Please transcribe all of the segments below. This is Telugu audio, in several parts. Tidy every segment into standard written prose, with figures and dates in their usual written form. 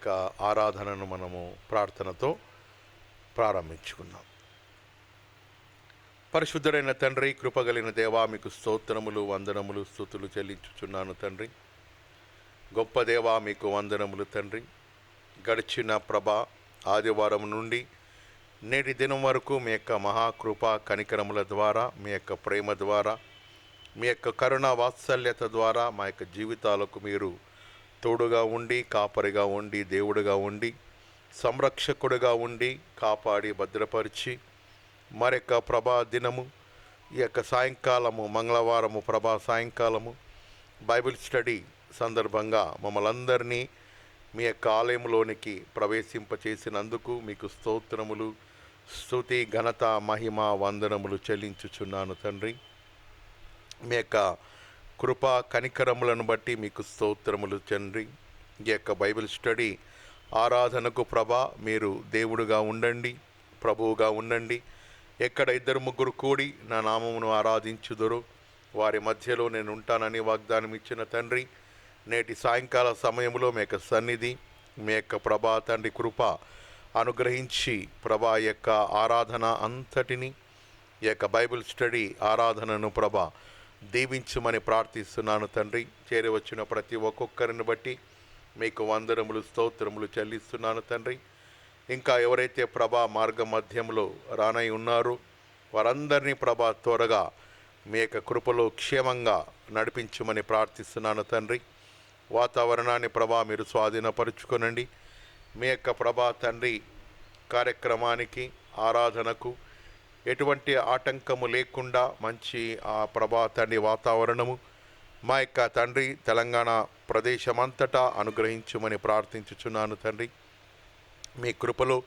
యొక్క ఆరాధనను మనము ప్రార్థనతో ప్రారంభించుకున్నాం. పరిశుద్ధుడైన తండ్రి, కృపగలిగిన దేవా, మీకు స్తోత్రములు, వందనములు, స్తుతులు చెల్లించుచున్నాను తండ్రి. గొప్ప దేవా, మీకు వందనములు తండ్రి. గడిచిన ఆదివారం నుండి నేటి దినం వరకు మీ యొక్క మహాకృప కనికరముల ద్వారా, మీ యొక్క ప్రేమ ద్వారా, మీ యొక్క కరుణ వాత్సల్యత ద్వారా మా యొక్క జీవితాలకు మీరు తోడుగా ఉండి, కాపరిగా ఉండి, దేవుడిగా ఉండి, సంరక్షకుడిగా ఉండి, కాపాడి భద్రపరిచి మరొక దినము ఈ యొక్క సాయంకాలము, మంగళవారము సాయంకాలము బైబిల్ స్టడీ సందర్భంగా మమ్మల్ని అందరినీ మీ యొక్క ఆలయంలోనికి ప్రవేశింపచేసినందుకు మీకు స్తోత్రములు, స్తుతి, ఘనత, మహిమ, వందనములు చెల్లించుచున్నాను తండ్రి. మీ యొక్క కృప కనికరములను బట్టి మీకు స్తోత్రములు తండ్రి. ఈ యొక్క బైబిల్ స్టడీ ఆరాధనకు మీరు దేవుడుగా ఉండండి, ప్రభువుగా ఉండండి. ఎక్కడ 2-3 కూడి నా నామమును ఆరాధించుదురో వారి మధ్యలో నేను ఉంటానని వాగ్దానం ఇచ్చిన తండ్రి, నేటి సాయంకాల సమయంలో మీ యొక్క సన్నిధి, మీ యొక్క తండ్రి కృప అనుగ్రహించి యొక్క ఆరాధన అంతటిని, ఈ యొక్క బైబిల్ స్టడీ ఆరాధనను దీవించమని ప్రార్థిస్తున్నాను తండ్రి. చేరి వచ్చిన ప్రతి ఒక్కొక్కరిని బట్టి మీకు వందనములు, స్తోత్రములు చెల్లిస్తున్నాను తండ్రి. ఇంకా ఎవరైతే మార్గ మధ్యంలో రానై ఉన్నారో వారందరినీ త్వరగా మీ యొక్క కృపలో క్షేమంగా నడిపించమని ప్రార్థిస్తున్నాను తండ్రి. వాతావరణాన్ని మీరు స్వాధీనపరుచుకొనండి. మీ యొక్క తండ్రి కార్యక్రమానికి, ఆరాధనకు ఎటువంటి ఆటంకము లేకుండా మంచి తండ్రి వాతావరణము మా యొక్క తండ్రి తెలంగాణ ప్రదేశమంతటా అనుగ్రహించమని ప్రార్థించుచున్నాను తండ్రి. మీ కృపలో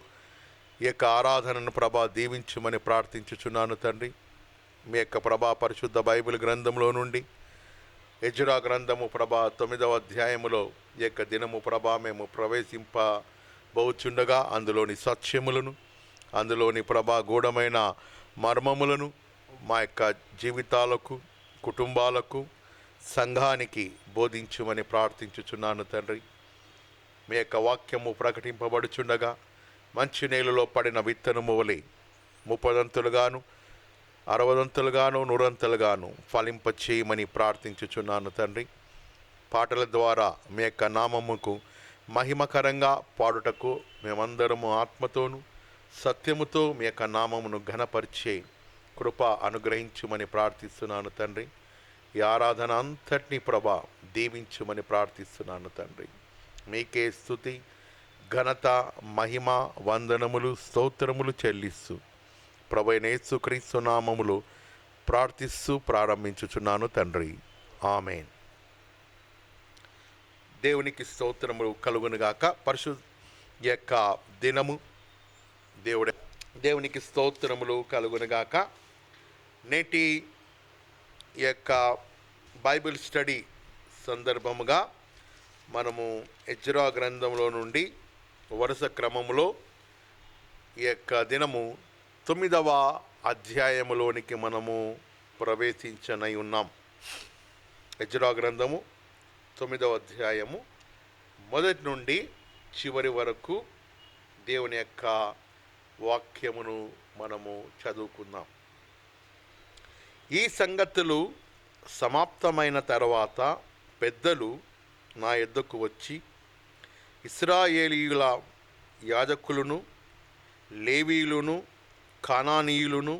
ఈ యొక్క ఆరాధనను దీవించమని ప్రార్థించుచున్నాను తండ్రి. మీ యొక్క పరిశుద్ధ బైబిల్ గ్రంథంలో నుండి ఎజ్రా గ్రంథము 9వ అధ్యాయములో ఈ యొక్క దినము మేము ప్రవేశింపబోచుండగా అందులోని సత్యములను, అందులోని గూఢమైన మర్మములను మా యొక్క జీవితాలకు, కుటుంబాలకు, సంఘానికి బోధించుమని ప్రార్థించుచున్నాను తండ్రి. మీ యొక్క వాక్యము ప్రకటింపబడుచుండగా మంచి నేలలో పడిన విత్తనము వలె 30 60 100 ఫలింపచేయమని ప్రార్థించుచున్నాను తండ్రి. పాటల ద్వారా మీ యొక్క నామముకు మహిమకరంగా పాడుటకు మేమందరము ఆత్మతోనూ సత్యముతో మీ యొక్క నామమును ఘనపరిచే కృప అనుగ్రహించుమని ప్రార్థిస్తున్నాను తండ్రి. ఈ ఆరాధన అంతటినీ దీవించుమని ప్రార్థిస్తున్నాను తండ్రి. మీకే స్తుతి, ఘనత, మహిమ, వందనములు, స్తోత్రములు చెల్లిస్తూ ప్రభువైన యేసుక్రీస్తు నామములో ప్రార్థిస్తూ ప్రారంభించుచున్నాను తండ్రి. ఆమేన్. దేవునికి స్తోత్రములు కలుగునుగాక. యొక్క దినము దేవునికి స్తోత్రములు కలుగునుగాక. నేటి యొక్క బైబిల్ స్టడీ సందర్భముగా మనము ఎజ్రా గ్రంథంలో నుండి వరుస క్రమములో ఈ యొక్క దినము 9వ అధ్యాయములోనికి మనము ప్రవేశించనై ఉన్నాం. ఎజ్రా గ్రంథము 9వ అధ్యాయము మొదటి నుండి చివరి వరకు దేవుని యొక్క వాక్యమును మనము చదువుకుందాం. ఈ సంగతులు సమాప్తమైన తర్వాత పెద్దలు నా యొద్దకు వచ్చి ఇశ్రాయేలీయుల యాజకులను, లేవీయులను, కానానీయులను,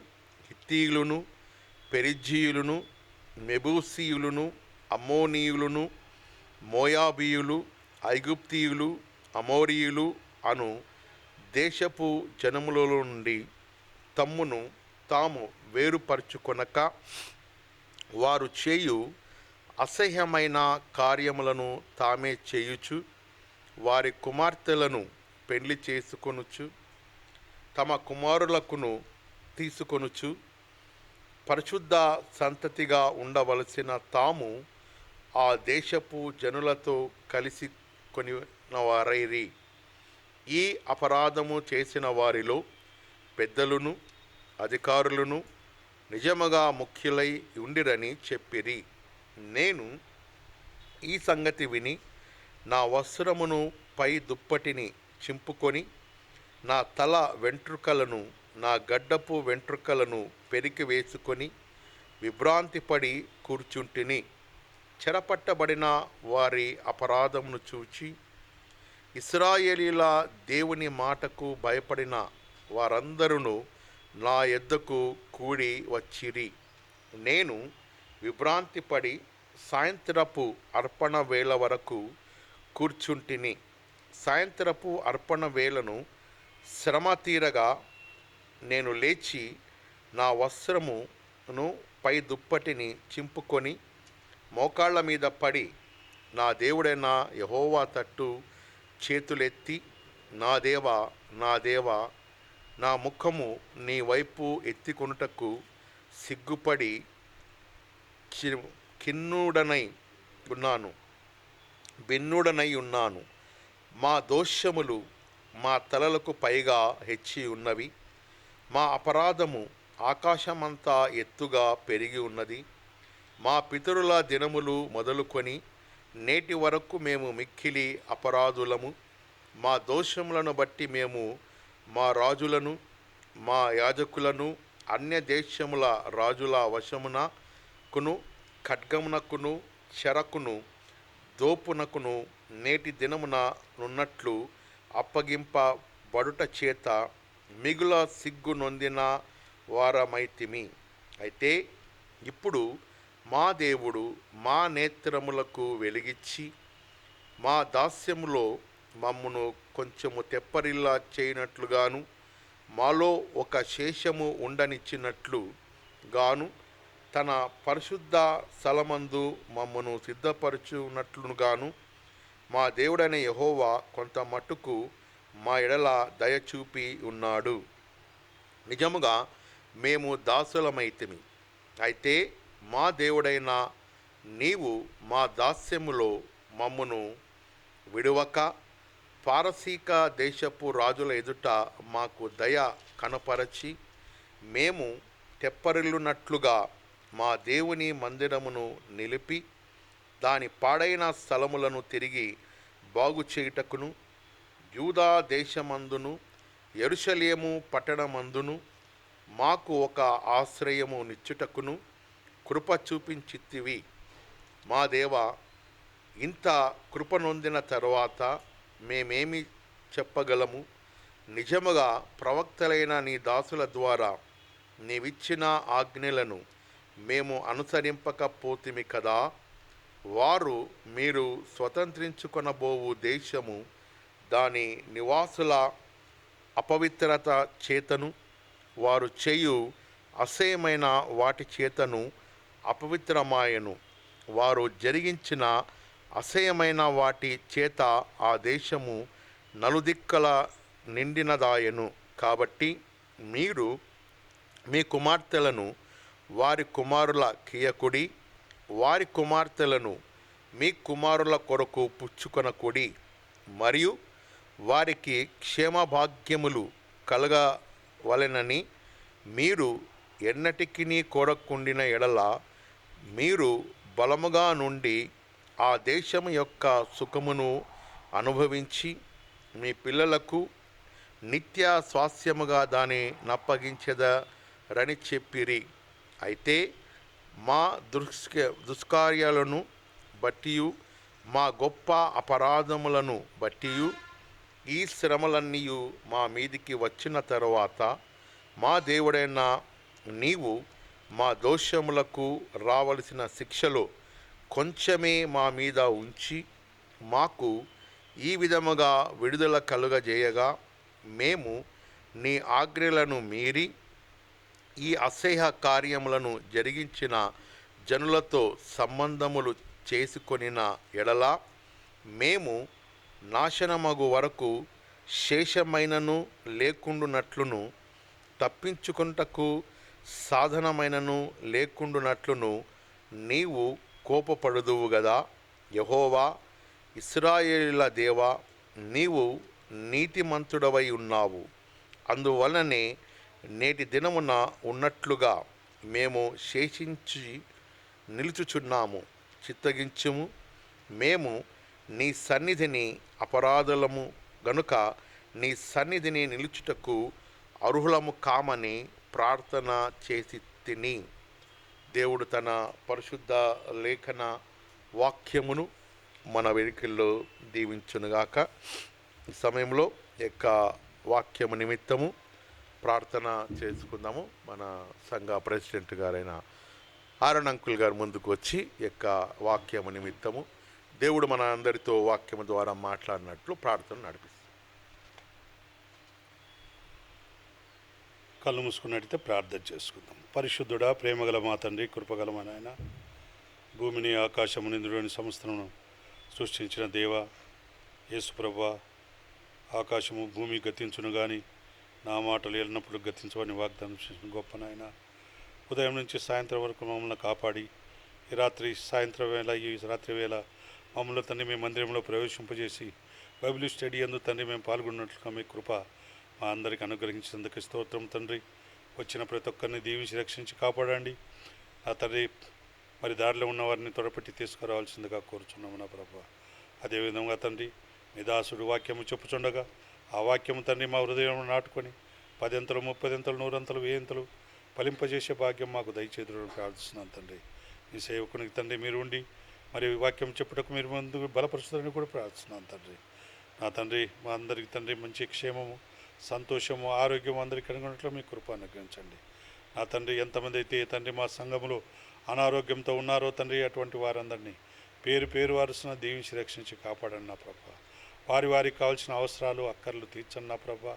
హిత్తీయులను, పెరిజ్జీయులను, మెబూసీయులను, అమ్మోనీయులను, మోయాబీయులు, ఐగుప్తీయులు, అమోరీయులు అను దేశపు జనములలో నుండి తమ్మును తాము వేరుపరుచుకొనక వారు చేయు అసహ్యమైన కార్యములను తామే చేయుచు వారి కుమార్తెలను పెళ్లి చేసుకొనుచు తమ కుమారులకును తీసుకొనుచు పరిశుద్ధ సంతతిగా ఉండవలసిన తాము ఆ దేశపు జనులతో కలిసి కొనినవారైరి. ఈ అపరాధము చేసిన వారిలో పెద్దలను, అధికారులను నిజముగా ముఖ్యులై ఉండిరని చెప్పిరి. నేను ఈ సంగతి విని నా వస్త్రమును పై దుప్పటిని చింపుకొని నా తల వెంట్రుకలను నా గడ్డపు వెంట్రుకలను పెరికి వేసుకొని విభ్రాంతిపడి కూర్చుంటిని. చెరపట్టబడిన వారి అపరాధమును చూచి ఇశ్రాయేలీల దేవుని మాటకు భయపడిన వారందరూ నా యొద్దకు కూడి వచ్చిరి. నేను విభ్రాంతిపడి సాయంత్రపు అర్పణ వేళ వరకు కూర్చుంటిని. సాయంత్రపు అర్పణ వేళను శ్రమ తీరగా నేను లేచి నా వస్త్రమును పై దుప్పటిని చింపుకొని మోకాళ్ళ మీద పడి నా దేవుడైన యెహోవా తట్టు చేతులెత్తి, నా దేవా, నా దేవా, నా ముఖము నీ వైపు ఎత్తికొనుటకు సిగ్గుపడి ఖిన్నుడనై ఉన్నాను. మా దోషములు మా తలలకు పైగా హెచ్చి ఉన్నవి. మా అపరాధము ఆకాశమంతా ఎత్తుగా పెరిగి ఉన్నది. మా పితరుల దినములు మొదలుకొని నేటి వరకు మేము మిక్కిలి అపరాధులము. మా దోషములను బట్టి మేము మా రాజులను మా యాజకులను అన్య దేశముల రాజుల వశమునకును ఖడ్గమునకును చెరకును దోపునకును నేటి దినమున నున్నట్లు అప్పగింపబడుట చేత మిగుల సిగ్గు నొందిన వారమైతిమి. అయితే ఇప్పుడు మా దేవుడు మా నేత్రములకు వెలిగిచ్చి మా దాస్యములో మమ్మును కొంచెము తెప్పరిల్లా చేయనట్లుగాను మాలో ఒక శేషము ఉండనిచ్చినట్లు గాను తన పరిశుద్ధ స్థలమందు మమ్మను సిద్ధపరచున్నట్లుగాను మా దేవుడైన యెహోవా కొంత మట్టుకు మా ఎడల దయచూపి ఉన్నాడు. నిజముగా మేము దాసులమైతిమి. అయితే మా దేవుడైన నీవు మా దాస్యములో మమ్మును విడువక పారసీక దేశపు రాజుల ఎదుట మాకు దయ కనపరచి మేము తెప్పరిల్లునట్లుగా మా దేవుని మందిరమును నిలిపి దాని పాడైన స్థలములను తిరిగి బాగు చేయుటకును యూదా దేశమందును యెరూషలేము పట్టణమందును మాకు ఒక ఆశ్రయము నిచ్చుటకును కృప చూపించితివి. మా దేవా, ఇంత కృప నొందిన తరువాత మేమేమి చెప్పగలము? నిజముగా ప్రవక్తలైన నీ దాసుల ద్వారా నీవిచ్చిన ఆజ్ఞలను మేము అనుసరింపకపోతిమి కదా. వారు మీరు స్వతంత్రించుకొనబోవు దేశము దాని నివాసుల అపవిత్రత చేతను వారు చేయు అసహ్యమైన వాటి చేతను అపవిత్రమాయను. వారు జరిగించిన అసహ్యమైన వాటి చేత ఆ దేశము నలుదిక్కల నిండినదాయను. కాబట్టి మీరు మీ కుమార్తెలను వారి కుమారుల కియకుడి, వారి కుమార్తెలను మీ కుమారుల కొరకు పుచ్చుకొనకుడి, మరియు వారికి క్షేమభాగ్యములు కలగవలెనని మీరు ఎన్నటికినీ కోరకుండిన ఎడల మీరు బలముగా నుండి ఆ దేశము యొక్క సుఖమును అనుభవించి మీ పిల్లలకు నిత్య స్వాస్థ్యముగా దాన్ని నప్పగించెదరని చెప్పిరి. అయితే మా దుష్కార్యాలను బట్టియు మా గొప్ప అపరాధములను బట్టియు ఈ శ్రమలన్నీ మా మీదికి వచ్చిన తరువాత మా దేవుడైన నీవు మా దోషములకు రావలసిన శిక్షలో కొంచెమే మా మీద ఉంచి మాకు ఈ విధముగా విడుదల కలుగజేయగా మేము నీ ఆజ్ఞలను మీరి ఈ అసహ్య కార్యములను జరిగించిన జనులతో సంబంధములు చేసుకొనిన ఎడల మేము నాశనమగు వరకు శేషమైనను లేకుండునట్లును తప్పించుకొనుటకు సాధనమైనను లేకుండునట్లును నీవు కోపపడుదువు గదా. యెహోవా ఇశ్రాయేలీయుల దేవా, నీవు నీతిమంతుడవై ఉన్నావు. అందువలనే నేటి దినమున ఉన్నట్లుగా మేము శేషించి నిలుచుచున్నాము. చిత్తగించుము, మేము నీ సన్నిధిని అపరాధులము గనుక నీ సన్నిధిని నిలుచుటకు అర్హులము కామని ప్రార్థన చేసి తిని. దేవుడు తన పరిశుద్ధ లేఖన వాక్యమును మన వెనుకల్లో దీవించునుగాక. ఈ సమయంలో యొక్క వాక్యము నిమిత్తము ప్రార్థన చేసుకుందాము. మన సంఘ ప్రెసిడెంట్ గారైన ఆరణ్ అంకుల్ గారు ముందుకు వచ్చి యొక్క వాక్యము నిమిత్తము దేవుడు మన అందరితో వాక్యము ద్వారా మాట్లాడినట్లు ప్రార్థన నడిపిస్తాం. కళ్ళు మూసుకున్నట్టయితే ప్రార్థన చేసుకుందాం. పరిశుద్ధుడా, ప్రేమగల మా తండ్రి, కృపగల మా నాయన, భూమిని ఆకాశము నిందులోని సంస్థలను సృష్టించిన దేవ యేసుప్రభువా, ఆకాశము భూమి గతించును కానీ నా మాటలు ఎల్లప్పుడూ గతించవని వాగ్దానం చేసిన గొప్ప నాయన, ఉదయం నుంచి సాయంత్రం వరకు మమ్మల్ని కాపాడి ఈ రాత్రి వేళ మమ్మల్ని తండ్రి మీ మందిరంలో ప్రవేశింపజేసి బైబిల్ స్టడీ యందు తండ్రి మేము పాల్గొన్నట్లుగా మీ కృప మా అందరికి అనుగ్రహించినందుకు స్తోత్రం తండ్రి. వచ్చిన ప్రతి ఒక్కరిని దీవించి రక్షించి కాపాడండి నా తండ్రి. మరి దారిలో ఉన్న వారిని త్వరపెట్టి తీసుకురావాల్సిందిగా కోరుచున్నాము నా ప్రభు. అదేవిధంగా తండ్రి, మీ దాసుడు వాక్యము చెప్పుచుండగా ఆ వాక్యము తండ్రి మా హృదయంలో నాటుకొని 10 అంతలు 30 అంతలు 100 అంతలు 1000 అంతలు ఫలింపజేసే భాగ్యం మాకు దయచేదురని ప్రార్థిస్తున్నాను తండ్రి. మీ సేవకునికి తండ్రి మీరు ఉండి మరి వాక్యం చెప్పుటకు మీరు ముందుకు బలపరుస్తారని కూడా ప్రార్థిస్తున్నాను తండ్రి. నా తండ్రి, మా అందరికి తండ్రి మంచి క్షేమము, సంతోషము, ఆరోగ్యం అందరికీ కనుగొన్నట్లు మీ కృప అనుగ్రహించండి నా తండ్రి. ఎంతమంది అయితే తండ్రి మా సంఘములో అనారోగ్యంతో ఉన్నారో తండ్రి, అటువంటి వారందరినీ పేరు పేరు వారుసిన దీవించి రక్షించి కాపాడండి నా ప్రభా. వారికి కావాల్సిన అవసరాలు అక్కర్లు తీర్చండి నా ప్రభా.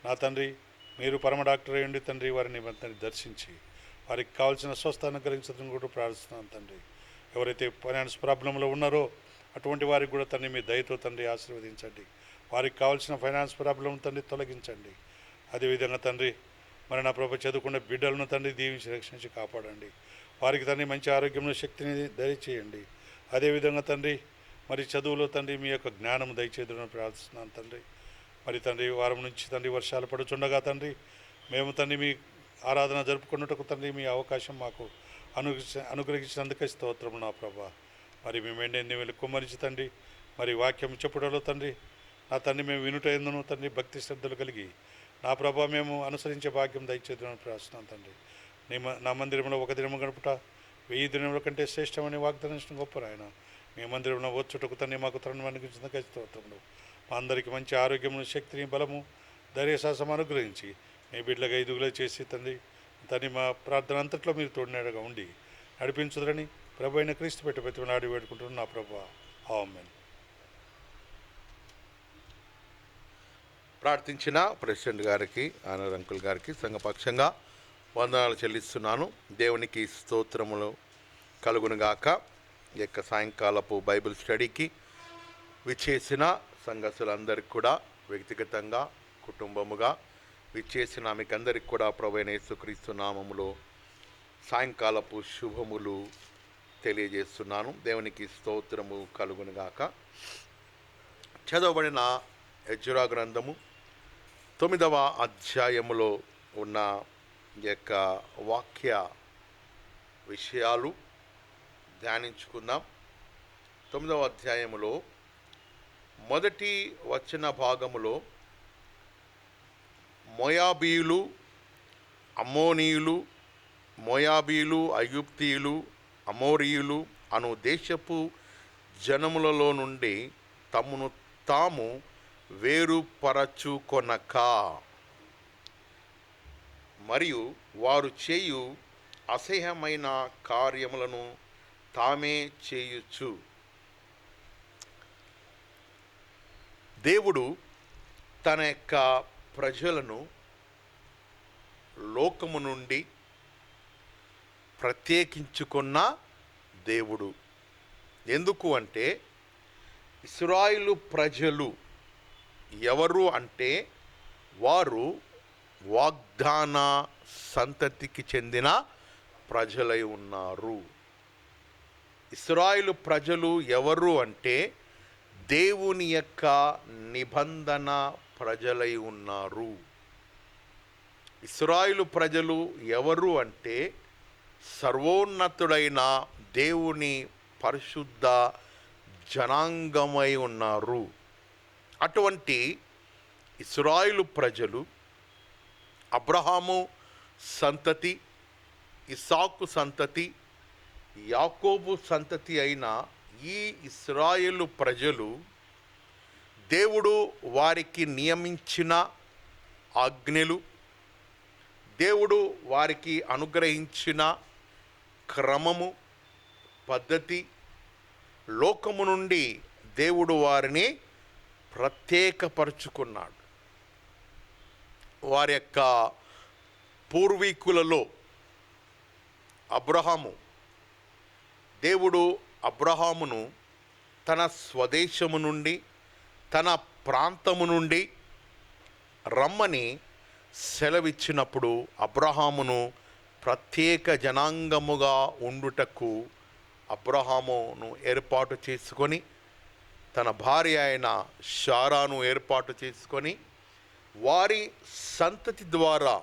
నా తండ్రి, మీరు పరమ డాక్టర్ అయ్యండి తండ్రి, వారిని దర్శించి వారికి కావాల్సిన స్వస్థ అనుగ్రహించడం కూడా ప్రార్థిస్తున్నాను తండ్రి. ఎవరైతే ఫైనాన్స్ ప్రాబ్లంలో ఉన్నారో అటువంటి వారికి కూడా తండ్రి మీ దయతో తండ్రి ఆశీర్వదించండి. వారికి కావాల్సిన ఫైనాన్స్ ప్రాబ్లం తండ్రి తొలగించండి. అదేవిధంగా తండ్రి, మరి నా ప్రభు చదువుకున్న బిడ్డలను తండ్రి దీవించి రక్షించి కాపాడండి. వారికి తండ్రి మంచి ఆరోగ్యంలో శక్తిని దయచేయండి. అదేవిధంగా తండ్రి, మరి చదువులో తండ్రి మీ యొక్క జ్ఞానం దయచేదులని ప్రార్థిస్తున్నాను తండ్రి. మరి తండ్రి, వారం నుంచి తండ్రి వర్షాలు పడుచుండగా తండ్రి, మేము తండ్రి మీ ఆరాధన జరుపుకున్నట్టుకు తండ్రి మీ అవకాశం మాకు అనుగ్రహించినందుకే స్తోత్రము నా ప్రభా. మరి మేము ఎండెన్ని వెళ్ళి కుమ్మరించి తండ్రి, మరి వాక్యం చెప్పుడలో తండ్రి నా తండ్రి మేము వినుట ఎందును తండ్రి భక్తి శ్రద్ధలు కలిగి నా ప్రభా మేము అనుసరించే భాగ్యం దయచేద్దామని ప్రార్థిస్తున్నాను తండ్రి. నా మందిరంలో ఒక దినము గడుపుట 1000 దినముల కంటే శ్రేష్టమని వాగ్దానం గొప్ప ఆయన. మీ మందిరంలో వచ్చుటకు తండ్రి మాకు తరుణం అనుగ్రహించినందుకే స్తోత్రములు. మా అందరికీ మంచి ఆరోగ్యము, శక్తిని, బలము, ధైర్యసాహసం అనుగ్రహించి మీ బిడ్డలుగా ఎదుగులో చేసి తండ్రి మా ప్రార్థన అంతట్లో మీరు తోడినాడుగా ఉండి నడిపించుదని ప్రభు అయిన క్రీస్తు పెట్టి ప్రతిమలాడి వేడుకుంటున్నాను నా ప్రభు. ఆమేన్. ప్రార్థించిన ప్రెసిడెంట్ గారికి, ఆనంద్ అంకుల్ గారికి సంఘపక్షంగా వందనాలు చెల్లిస్తున్నాను. దేవునికి స్తోత్రములు కలుగునుగాక. ఈ యొక్క సాయంకాలపు బైబిల్ స్టడీకి విచ్చేసిన సంఘస్థులందరికీ కూడా వ్యక్తిగతంగా, కుటుంబముగా విచ్చేసిన మీకందరికి కూడా ప్రభువైన యేసుక్రీస్తు నామములో సాయంకాలపు శుభములు తెలియజేస్తున్నాను. దేవునికి స్తోత్రము కలుగునుగాక. చదవబడిన ఎజ్రా గ్రంథము 9వ అధ్యాయములో ఉన్న యొక్క వాక్య విషయాలు ధ్యానించుకుందాం. 9వ అధ్యాయములో మొదటి వచన భాగములో మోయాబీయులు, అమ్మోనీయులు, మోయాబీయులు, ఐగుప్తీయులు, అమోరీయులు అను దేశపు జనములలో నుండి తమను తాము వేరుపరచుకొనక మరియు వారు చేయు అసహ్యమైన కార్యములను తామే చేయుచు. దేవుడు తన యొక్క ప్రజలను లోకము నుండి ప్రత్యేకించుకున్న దేవుడు. ఎందుకు అంటే ఇశ్రాయేలు ప్రజలు ఎవరు అంటే వారు వాగ్దాన సంతతికి చెందిన ప్రజలై ఉన్నారు. ఇశ్రాయేలు ప్రజలు ఎవరు అంటే దేవుని యొక్క నిబంధన ప్రజలై ఉన్నారు. ఇశ్రాయేలు ప్రజలు ఎవరు అంటే సర్వోన్నతుడైన దేవుని పరిశుద్ధ జనాంగమై ఉన్నారు. అటువంటి ఇశ్రాయేలు ప్రజలు అబ్రహాము సంతతి, ఇస్సాకు సంతతి, యాకోబు సంతతి అయిన ఈ ఇశ్రాయేలు ప్రజలు దేవుడు వారికి నియమించిన ఆజ్ఞలు, దేవుడు వారికి అనుగ్రహించిన క్రమము, పద్ధతి, లోకము నుండి దేవుడు వారిని ప్రత్యేకపరుచుకున్నాడు. వారి యొక్క పూర్వీకులలో అబ్రహాము, దేవుడు అబ్రహామును తన స్వదేశము నుండి, తన ప్రాంతము నుండి రమ్మని సెలవిచ్చినప్పుడు అబ్రహామును ప్రత్యేక జనాంగముగా ఉండుటకు అబ్రహామును ఏర్పాటు చేసుకొని, తన భార్య అయిన శారాను ఏర్పాటు చేసుకొని, వారి సంతతి ద్వారా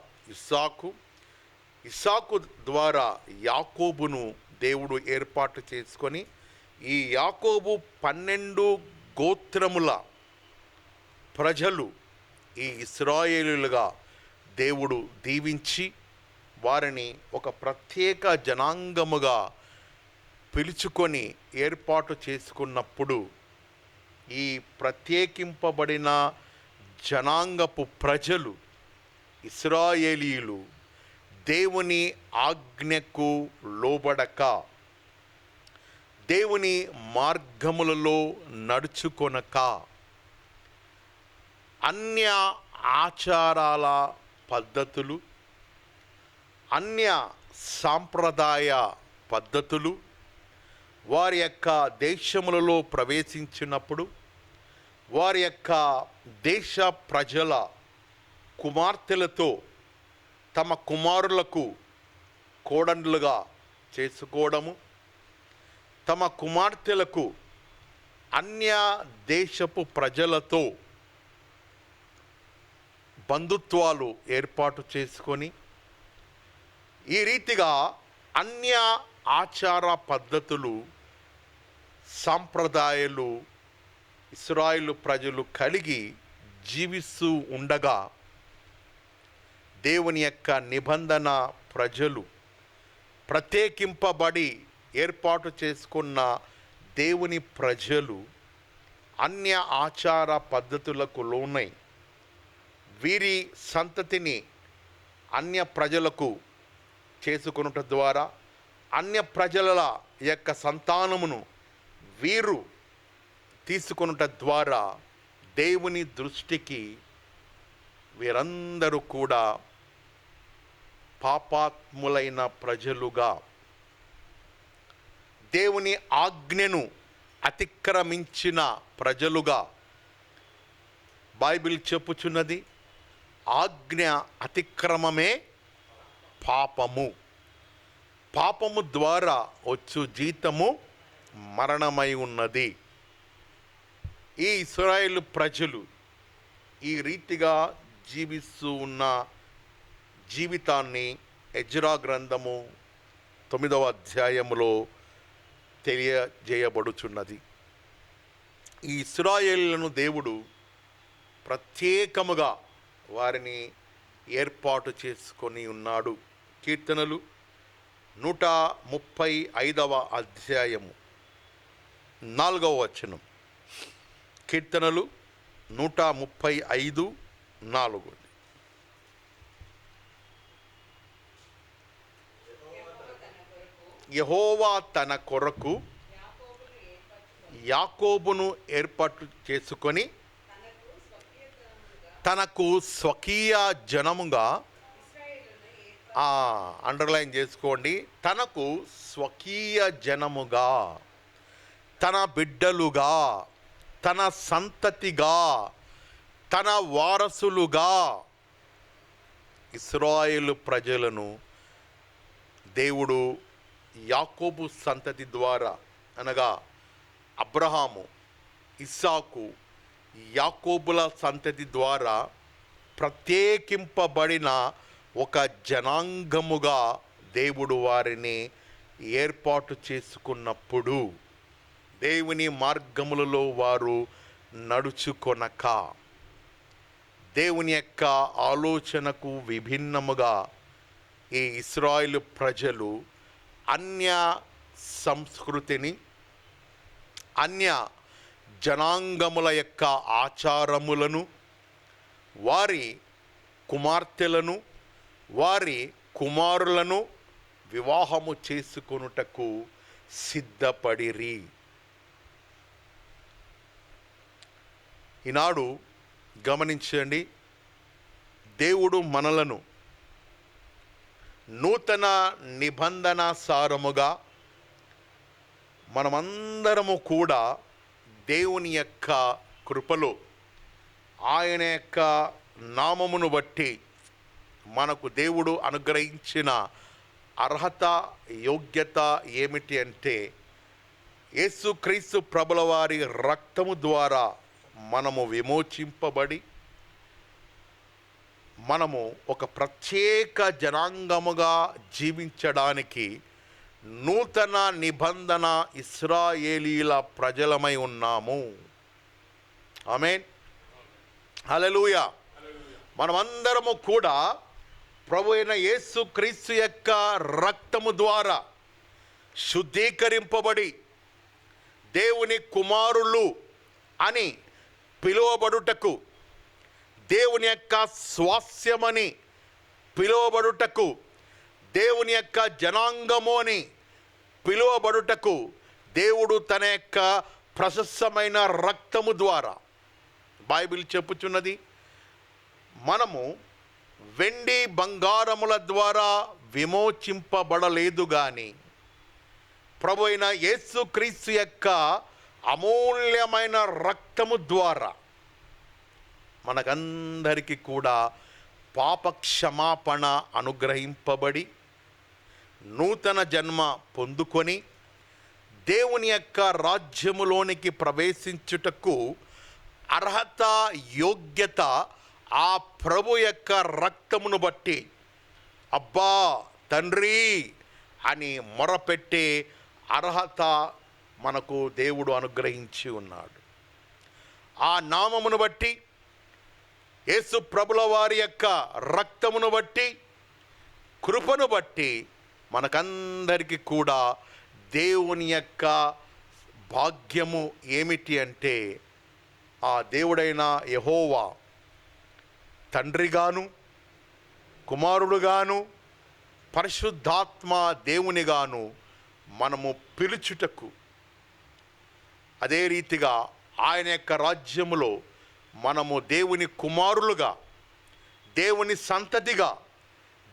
ఇస్సాకు ద్వారా యాకోబును దేవుడు ఏర్పాటు చేసుకొని, ఈ యాకోబు 12 గోత్రముల ప్రజలు ఈ ఇశ్రాయేలులుగా దేవుడు దీవించి వారిని ఒక ప్రత్యేక జనాంగముగా పిలుచుకొని ఏర్పాటు చేసుకున్నప్పుడు, ఈ ప్రత్యేకింపబడిన జనాంగపు ప్రజలు ఇశ్రాయేలీయులు దేవుని ఆజ్ఞకు లోబడక, దేవుని మార్గములలో నడుచుకొనక, అన్య ఆచారాల పద్ధతులు, అన్య సాంప్రదాయ పద్ధతులు వారి యొక్క దేశములలో ప్రవేశించినప్పుడు, వారి యొక్క దేశ ప్రజల కుమార్తెలతో తమ కుమారులకు కోడన్లుగా చేసుకోవడము, తమ కుమార్తెలకు అన్య దేశపు ప్రజలతో బంధుత్వాలు ఏర్పాటు చేసుకొని, ఈ రీతిగా అన్య ఆచార పద్ధతులు, సాంప్రదాయాలు ఇశ్రాయేలు ప్రజలు కలిగి జీవిస్తూ ఉండగా, దేవుని యొక్క నిబంధన ప్రజలు ప్రత్యేకింపబడి ఏర్పాటు చేసుకున్న దేవుని ప్రజలు అన్య ఆచార పద్ధతులకు లోనై వీరి సంతతిని అన్య ప్రజలకు చేసుకొనుట ద్వారా, అన్య ప్రజల యొక్క సంతానమును వీరు తీసుకొనుట ద్వారా దేవుని దృష్టికి వీరందరూ కూడా పాపాత్ములైన ప్రజలుగా, దేవుని ఆజ్ఞను అతిక్రమించిన ప్రజలుగా బైబిల్ చెప్పుచున్నది. ఆజ్ఞ అతిక్రమమే పాపము, పాపము ద్వారా వచ్చు జీతము మరణమై ఉన్నది. ఈ ఇశ్రాయేలు ప్రజలు ఈ రీతిగా జీవిస్తూ ఉన్న జీవితాన్ని ఎజ్రా గ్రంథము 9వ అధ్యాయములో తెలియజేయబడుచున్నది. ఈ ఇశ్రాయేలులను దేవుడు ప్రత్యేకముగా వారిని ఏర్పాటు చేసుకొని ఉన్నాడు. కీర్తనలు 135వ అధ్యాయము 4వ వచనం. కీర్తనలు 135:4. యెహోవా తన కొరకు యాకోబును ఏర్పాటు చేసుకొని తనకు స్వకీయ జనముగా, అండర్లైన్ చేసుకోండి, తనకు స్వకీయ జనముగా, తన బిడ్డలుగా, తన సంతతిగా, తన వారసులుగా ఇశ్రాయేలు ప్రజలను దేవుడు యాకోబు సంతతి ద్వారా, అనగా అబ్రహాము, ఇస్సాకు, యాకోబుల సంతతి ద్వారా ప్రత్యేకింపబడిన ఒక జనాంగముగా దేవుడు వారిని ఏర్పాటు చేసుకున్నప్పుడు దేవుని మార్గములలో వారు నడుచుకొనక, దేవుని యొక్క ఆలోచనకు విభిన్నముగా ఈ ఇశ్రాయేలు ప్రజలు అన్య సంస్కృతిని, అన్య జనాంగముల యొక్క ఆచారములను, వారి కుమార్తెలను, వారి కుమారులను వివాహము చేసుకొనుటకు సిద్ధపడిరి. ఈనాడు గమనించండి, దేవుడు మనలను నూతన నిబంధన సారముగా మనమందరము కూడా దేవుని యొక్క కృపలో, ఆయన యొక్క నామమును బట్టి మనకు దేవుడు అనుగ్రహించిన అర్హత, యోగ్యత ఏమిటి అంటే, యేసుక్రీస్తు ప్రభుల వారి రక్తము ద్వారా మనము విమోచింపబడి, మనము ఒక ప్రత్యేక జనాంగముగా జీవించడానికి నూతన నిబంధన ఇశ్రాయేలీల ప్రజలమై ఉన్నాము. ఆమేన్, హల్లెలూయా. మనమందరము కూడా ప్రభు అయిన యేసుక్రీస్తు యొక్క రక్తము ద్వారా శుద్ధీకరింపబడి దేవుని కుమారులు అని పిలువబడుటకు, దేవుని యొక్క స్వాస్యమని పిలువబడుటకు, దేవుని యొక్క జనాంగము అని పిలువబడుటకు దేవుడు తన యొక్క ప్రశస్తమైన రక్తము ద్వారా, బైబిల్ చెప్పుచున్నది, మనము వెండి బంగారముల ద్వారా విమోచింపబడలేదు కానీ ప్రభు అయిన యేసుక్రీస్తు యొక్క అమూల్యమైన రక్తము ద్వారా మనకందరికీ కూడా పాప క్షమాపణ అనుగ్రహింపబడి నూతన జన్మ పొందుకొని దేవుని యొక్క రాజ్యములోనికి ప్రవేశించుటకు అర్హత, యోగ్యత ఆ ప్రభు యొక్క రక్తమును బట్టి అబ్బా తండ్రి అని మొరపెట్టే అర్హత మనకు దేవుడు అనుగ్రహించి ఉన్నాడు. ఆ నామమును బట్టి, యేసు ప్రభుల వారి యొక్క రక్తమును బట్టి, కృపను బట్టి మనకందరికీ కూడా దేవుని యొక్క భాగ్యము ఏమిటి అంటే, ఆ దేవుడైన యెహోవా తండ్రిగాను, కుమారుడుగాను, పరిశుద్ధాత్మ దేవునిగాను మనము పిలుచుటకు, అదే రీతిగా ఆయన యొక్క రాజ్యములో మనము దేవుని కుమారులుగా, దేవుని సంతతిగా,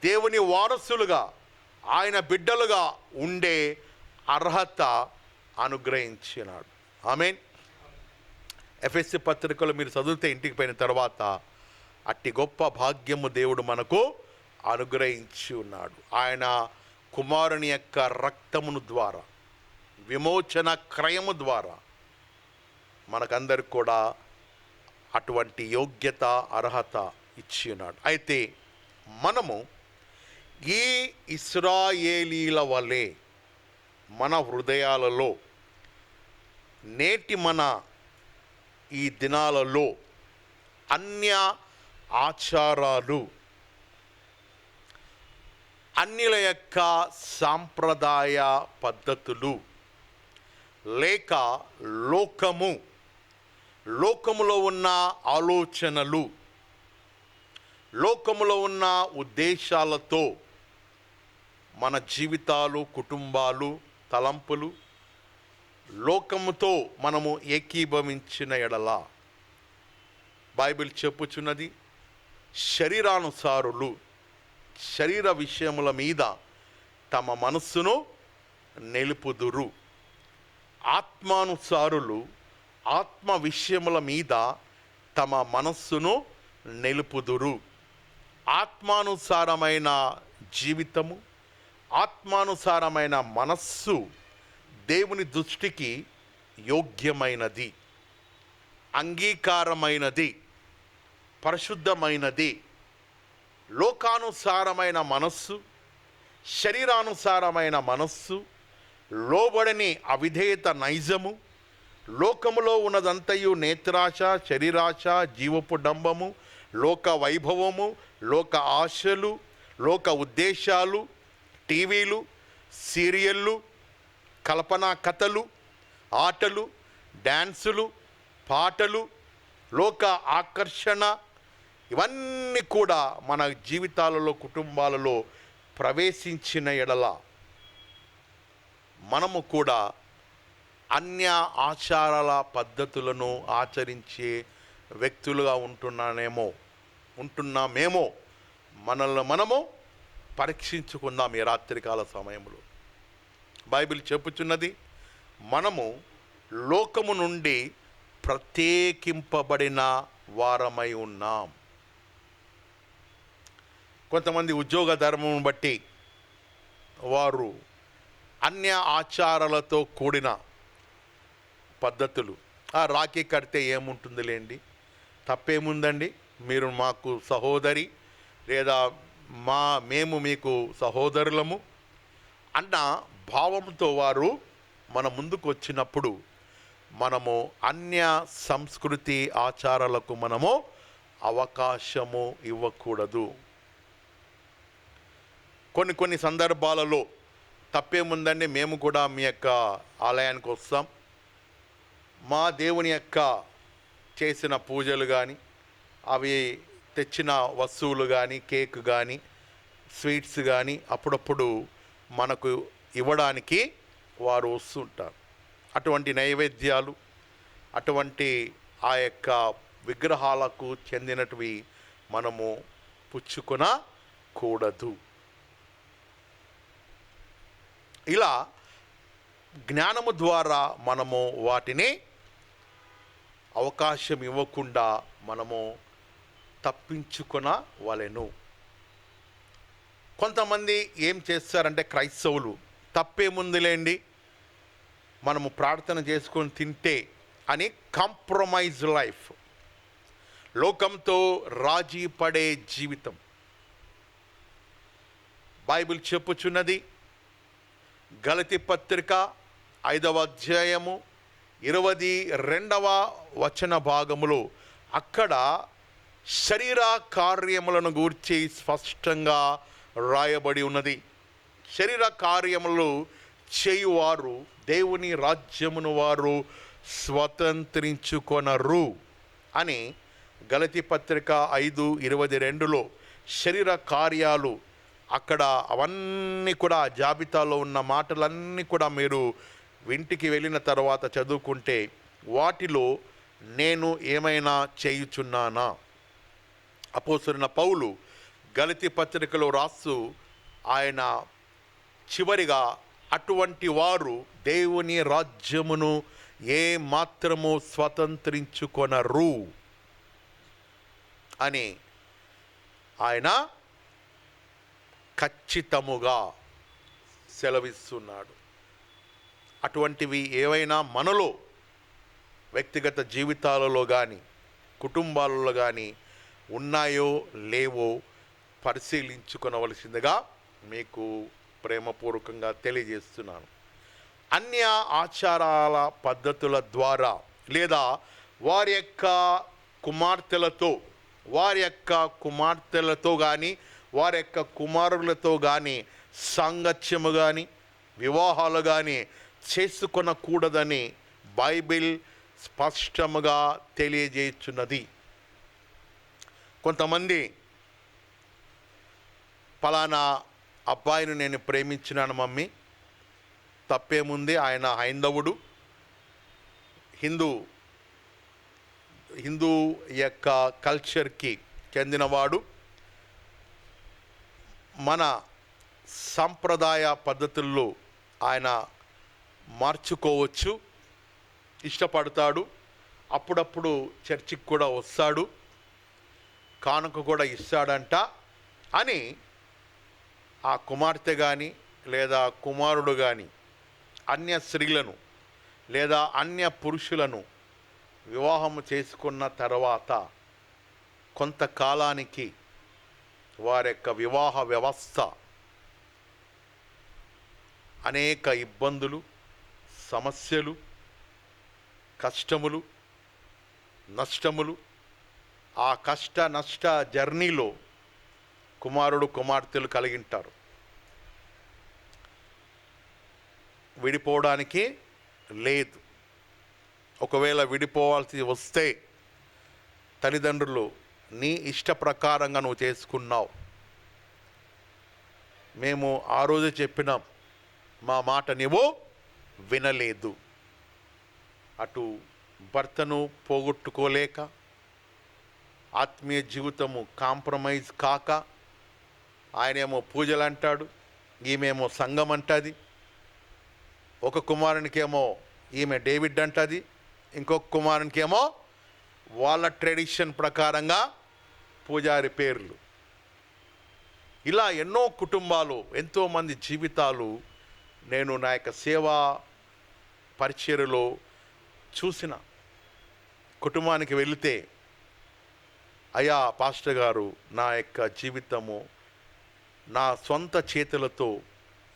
దేవుని వారసులుగా, ఆయన బిడ్డలుగా ఉండే అర్హత అనుగ్రహించినాడు. ఆమేన్. ఎఫెసీ పత్రికలు మీరు చదివితే ఇంటికి పోయిన తర్వాత అట్టి గొప్ప భాగ్యము దేవుడు మనకు అనుగ్రహించి ఉన్నాడు. ఆయన కుమారుని యొక్క రక్తమును ద్వారా, విమోచన క్రయము ద్వారా మనకందరికి కూడా అటువంటి యోగ్యత, అర్హత ఇచ్చి ఉన్నాడు. అయితే మనము ఈ ఇశ్రాయేలీల వలె మన హృదయాలలో నేటి మన ఈ దినాలలో అన్య ఆచారాలు, అన్యుల యొక్క సాంప్రదాయ పద్ధతులు లేక లోకములో ఉన్న ఆలోచనలు, లోకములో ఉన్న ఉద్దేశాలతో మన జీవితాలు, కుటుంబాలు, తలంపులు లోకముతో మనము ఏకీభవించిన ఎడల బైబిల్ చెప్పుచున్నది, శరీరానుసారులు శరీర విషయముల మీద తమ మనస్సును నిలుపుదురు, ఆత్మానుసారులు ఆత్మ విషయముల మీద తమ మనస్సును నిలుపుదురు. ఆత్మానుసారమైన జీవితము, ఆత్మానుసారమైన మనస్సు దేవుని దృష్టికి యోగ్యమైనది, అంగీకారమైనది, పరిశుద్ధమైనది. లోకానుసారమైన మనస్సు, శరీరానుసారమైన మనస్సు, లోబడని అవిధేయత నైజము, లోకములో ఉన్నదంతయు నేత్రాశ, శరీరాశ, జీవపు డంబము, లోక వైభవము, లోక ఆశలు, లోక ఉద్దేశాలు, టీవీలు, సీరియళ్ళు, కల్పనా కథలు, ఆటలు, డ్యాన్సులు, పాటలు, లోక ఆకర్షణ, ఇవన్నీ కూడా మన జీవితాలలో, కుటుంబాలలో ప్రవేశించిన ఎడల మనము కూడా అన్య ఆచారాల పద్ధతులను ఆచరించే వ్యక్తులుగా ఉంటున్నామేమో మనల్ని మనము పరీక్షించుకుందాం. ఈ రాత్రికాల సమయంలో బైబిల్ చెప్పుచున్నది, మనము లోకము నుండి ప్రత్యేకింపబడిన వారమై ఉన్నాం. కొంతమంది ఉద్యోగ ధర్మం బట్టి వారు అన్య ఆచారాలతో కూడిన పద్ధతులు, రాఖీ కడితే ఏముంటుందిలేండి, తప్పేముందండి, మీరు మాకు సహోదరి లేదా మేము మీకు సహోదరులము అన్న భావంతో వారు మన ముందుకు వచ్చినప్పుడు మనము అన్య సంస్కృతి ఆచారాలకు మనము అవకాశము ఇవ్వకూడదు. కొన్ని సందర్భాలలో తప్పేముందండి, మేము కూడా మీ యొక్క ఆలయానికి వస్తాం, మా దేవుని యొక్క చేసిన పూజలు కానీ, అవి తెచ్చిన వస్తువులు కానీ, కేక్ కానీ, స్వీట్స్ కానీ అప్పుడప్పుడు మనకు ఇవ్వడానికి వారు వస్తుంటారు. అటువంటి నైవేద్యాలు, అటువంటి ఆ యొక్క విగ్రహాలకు చెందినటివి మనము పుచ్చుకొనకూడదు. ఇలా జ్ఞానము ద్వారా మనము వాటిని అవకాశం ఇవ్వకుండా మనము తప్పించుకొనవలెను. కొంతమంది ఏం చేస్తారంటే, క్రైస్తవులు తప్పేముందులేండి, మనము ప్రార్థన చేసుకొని తింటే అని కాంప్రమైజ్ లైఫ్, లోకంతో రాజీ పడే జీవితం. బైబిల్ చెప్పుచున్నది, గలతీ పత్రిక 5వ అధ్యాయము 22వ వచన భాగములో అక్కడ శరీర కార్యములను గూర్చి స్పష్టంగా రాయబడి ఉన్నది. శరీర కార్యములు చేయువారు దేవుని రాజ్యమును వారు స్వతంత్రించుకొనరు అని గలతీ పత్రిక 5:22లో శరీర కార్యాలు, అక్కడ అవన్నీ కూడా జాబితాలో ఉన్న మాటలన్నీ కూడా మీరు ఇంటికి వెళ్ళిన తర్వాత చదువుకుంటే వాటిలో నేను ఏమైనా చేయుచున్నానా? అపోస్తలుడైన పౌలు గలతీ పత్రికలో రాస్తూ ఆయన చివరిగా అటువంటి వారు దేవుని రాజ్యమును ఏ మాత్రము స్వతంత్రించుకొనరు అని ఆయన ఖచ్చితముగా సెలవిస్తున్నాడు. అటువంటివి ఏవైనా మనలో వ్యక్తిగత జీవితాలలో కానీ కుటుంబాలలో కానీ ఉన్నాయో లేవో పరిశీలించుకొనవలసిందిగా మీకు ప్రేమపూర్వకంగా తెలియజేస్తున్నాను. అన్య ఆచారాల పద్ధతుల ద్వారా లేదా వారి యొక్క కుమార్తెలతో కానీ వారి యొక్క కుమారులతో కానీ సాంగత్యము కానీ వివాహాలు కానీ చేసుకొనకూడదని బైబిల్ స్పష్టముగా తెలియజేస్తున్నది. కొంతమంది ఫలానా అబ్బాయిని నేను ప్రేమించినాను మమ్మీ, తప్పేముంది, ఆయన హైందవుడు, హిందూ యొక్క కల్చర్కి చెందినవాడు, మన సాంప్రదాయ పద్ధతుల్లో ఆయన మార్చుకోవచ్చు, ఇష్టపడతాడు, అప్పుడప్పుడు చర్చికి కూడా వస్తాడు, కానుక కూడా ఇస్తాడంట అని ఆ కుమార్తె కానీ లేదా కుమారుడు కానీ అన్య స్త్రీలను లేదా అన్య పురుషులను వివాహము చేసుకున్న తర్వాత కొంతకాలానికి వారి యొక్క వివాహ వ్యవస్థ అనేక ఇబ్బందులు, సమస్యలు కష్టములు, నష్టములు, ఆ కష్ట నష్ట జర్నీలో కుమారుడు కుమార్తెలు కలిగింటారు. విడిపోవడానికి లేదు. ఒకవేళ విడిపోవాల్సి వస్తే తల్లిదండ్రులు నీ ఇష్ట ప్రకారంగా నువ్వు చేసుకున్నావు, మేము ఆ రోజు చెప్పినాం, మా మాట నీవు వినలేదు. అటు భర్తను పోగొట్టుకోలేక, ఆత్మీయ జీవితము కాంప్రమైజ్ కాక, ఆయనేమో పూజలు అంటాడు, ఈమెమో సంఘం అంటుంది. ఒక కుమారునికేమో ఈమె డేవిడ్ అంటుంది, ఇంకొక కుమారునికేమో వాళ్ళ ట్రెడిషన్ ప్రకారంగా పూజారి పేర్లు. ఇలా ఎన్నో కుటుంబాలు, ఎంతోమంది జీవితాలు నేను నా యొక్క సేవా పరిచర్యలో చూసిన. కుటుంబానికి వెళితే, అయ్యా పాస్టర్ గారు, నా యొక్క జీవితము నా సొంత చేతులతో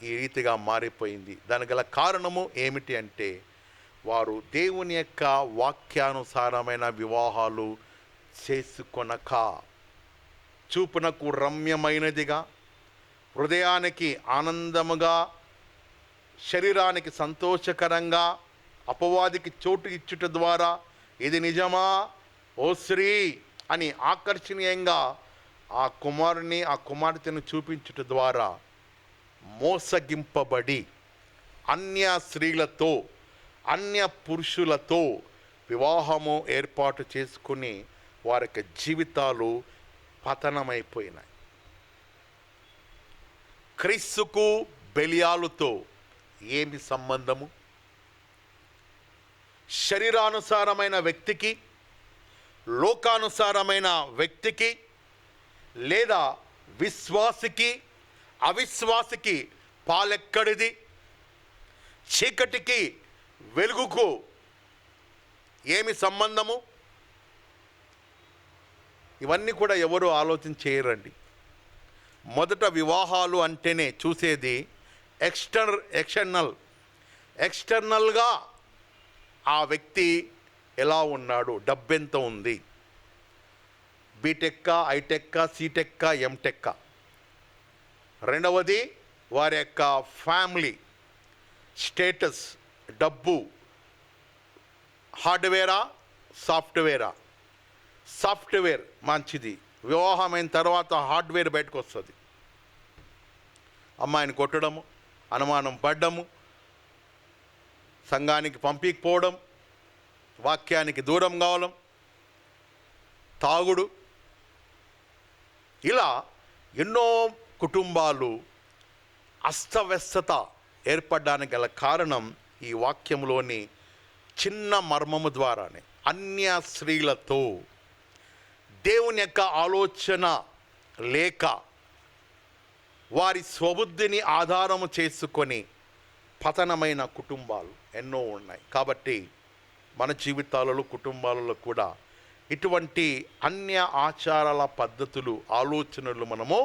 ఈ రీతిగా మారిపోయింది. దానికి గల కారణము ఏమిటి అంటే, వారు దేవుని యొక్క వాక్యానుసారమైన వివాహాలు చేసుకొనక, చూపునకు రమ్యమైనదిగా, హృదయానికి ఆనందముగా, శరీరానికి సంతోషకరంగా, అపవాదికి చోటు ఇచ్చుట ద్వారా ఇది నిజమా ఓ స్త్రీ అని ఆకర్షణీయంగా ఆ కుమారుని ఆ కుమార్తెను చూపించుట ద్వారా మోసగింపబడి అన్య స్త్రీలతో అన్య పురుషులతో వివాహము ఏర్పాటు చేసుకుని వారి యొక్క జీవితాలు పతనమైపోయినాయి. క్రీస్తుకు బెలియాలుతో ఏమి సంబంధము? శరీరానుసారమైన వ్యక్తికి, లోకానుసారమైన వ్యక్తికి, లేదా విశ్వాసికి అవిశ్వాసికి పాలెక్కడిది? చీకటికి వెలుగుకు ఏమి సంబంధము? ఇవన్నీ కూడా ఎవరు ఆలోచన చేయరండి. మొదట వివాహాలు అంటేనే చూసేది ఎక్స్టర్నల్గా ఆ వ్యక్తి ఎలా ఉన్నాడు, డబ్బెంత ఉంది, బీటెక్కా, ఐటెక్కా, సీటెక్కా, ఎంటెక్కా. రెండవది వారి యొక్క ఫ్యామిలీ స్టేటస్, డబ్బు, హార్డ్వేరా, సాఫ్ట్వేరా. సాఫ్ట్వేర్ మంచిది, వివాహమైన తర్వాత హార్డ్వేర్ బయటకు వస్తుంది. అమ్మాయిని కొట్టడము, అనుమానం పడ్డము, సంఘానికి పంపించకపోవడం, వాక్యానికి దూరం కావడం, తాగుడు, ఇలా ఎన్నో కుటుంబాలు అస్తవ్యస్తత ఏర్పడడానికి గల కారణం ఈ వాక్యంలోని చిన్న మర్మము ద్వారానే. అన్య స్త్రీలతో దేవుని యొక్క ఆలోచన లేక వారి స్వబుద్ధిని ఆధారము చేసుకొని పతనమైన కుటుంబాలు ఎన్నో ఉన్నాయి. కాబట్టి మన జీవితాలలో, కుటుంబాలలో కూడా ఇటువంటి అన్య ఆచారాల పద్ధతులు, ఆలోచనలు మనము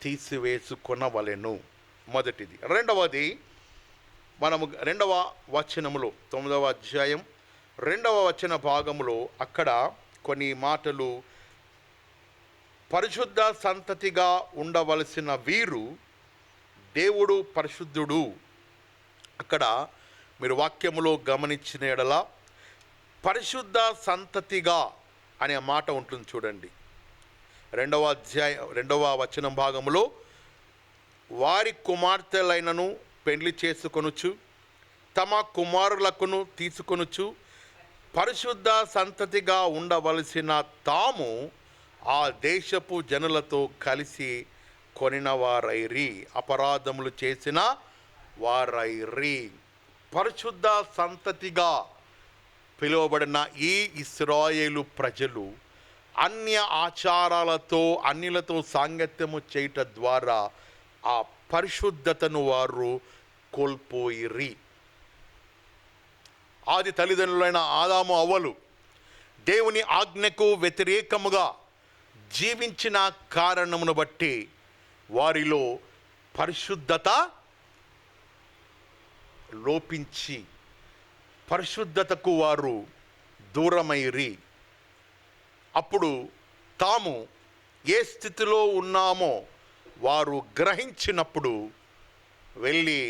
తీసివేసుకొనవలెను. మొదటిది. రెండవది, మనము 2వ వచనములో 9వ అధ్యాయం 2వ వచన భాగములో అక్కడ కొన్ని మాటలు, పరిశుద్ధ సంతతిగా ఉండవలసిన వీరు దేవుడు పరిశుద్ధుడు. అక్కడ మీరు వాక్యములో గమనించిన ఎడల పరిశుద్ధ సంతతిగా అనే మాట ఉంటుంది చూడండి. 2వ అధ్యాయం 2వ వచనం భాగములో, వారి కుమార్తెలైనను పెండ్లి చేసుకొనుచు తమ కుమారులకును తీసుకొనుచు పరిశుద్ధ సంతతిగా ఉండవలసిన తాము ఆ దేశపు జనులతో కలిసి కొనినవారైరి, అపరాధములు చేసిన వారైరి. పరిశుద్ధ సంతతిగా పిలువబడిన ఈ ఇశ్రాయేలు ప్రజలు అన్య ఆచారాలతో, అన్యులతో సాంగత్యము చేయట ద్వారా ఆ పరిశుద్ధతను వారు కోల్పోయిరి. ఆది తల్లిదండ్రులైన ఆదాము అవ్వలు దేవుని ఆజ్ఞకు వ్యతిరేకముగా జీవించిన కారణమును బట్టి వారిలో పరిశుద్ధత లోపించి పరిశుద్ధతకు వారు దూరమైరి. అప్పుడు తాము ఏ స్థితిలో ఉన్నామో వారు గ్రహించినప్పుడు వెళ్ళి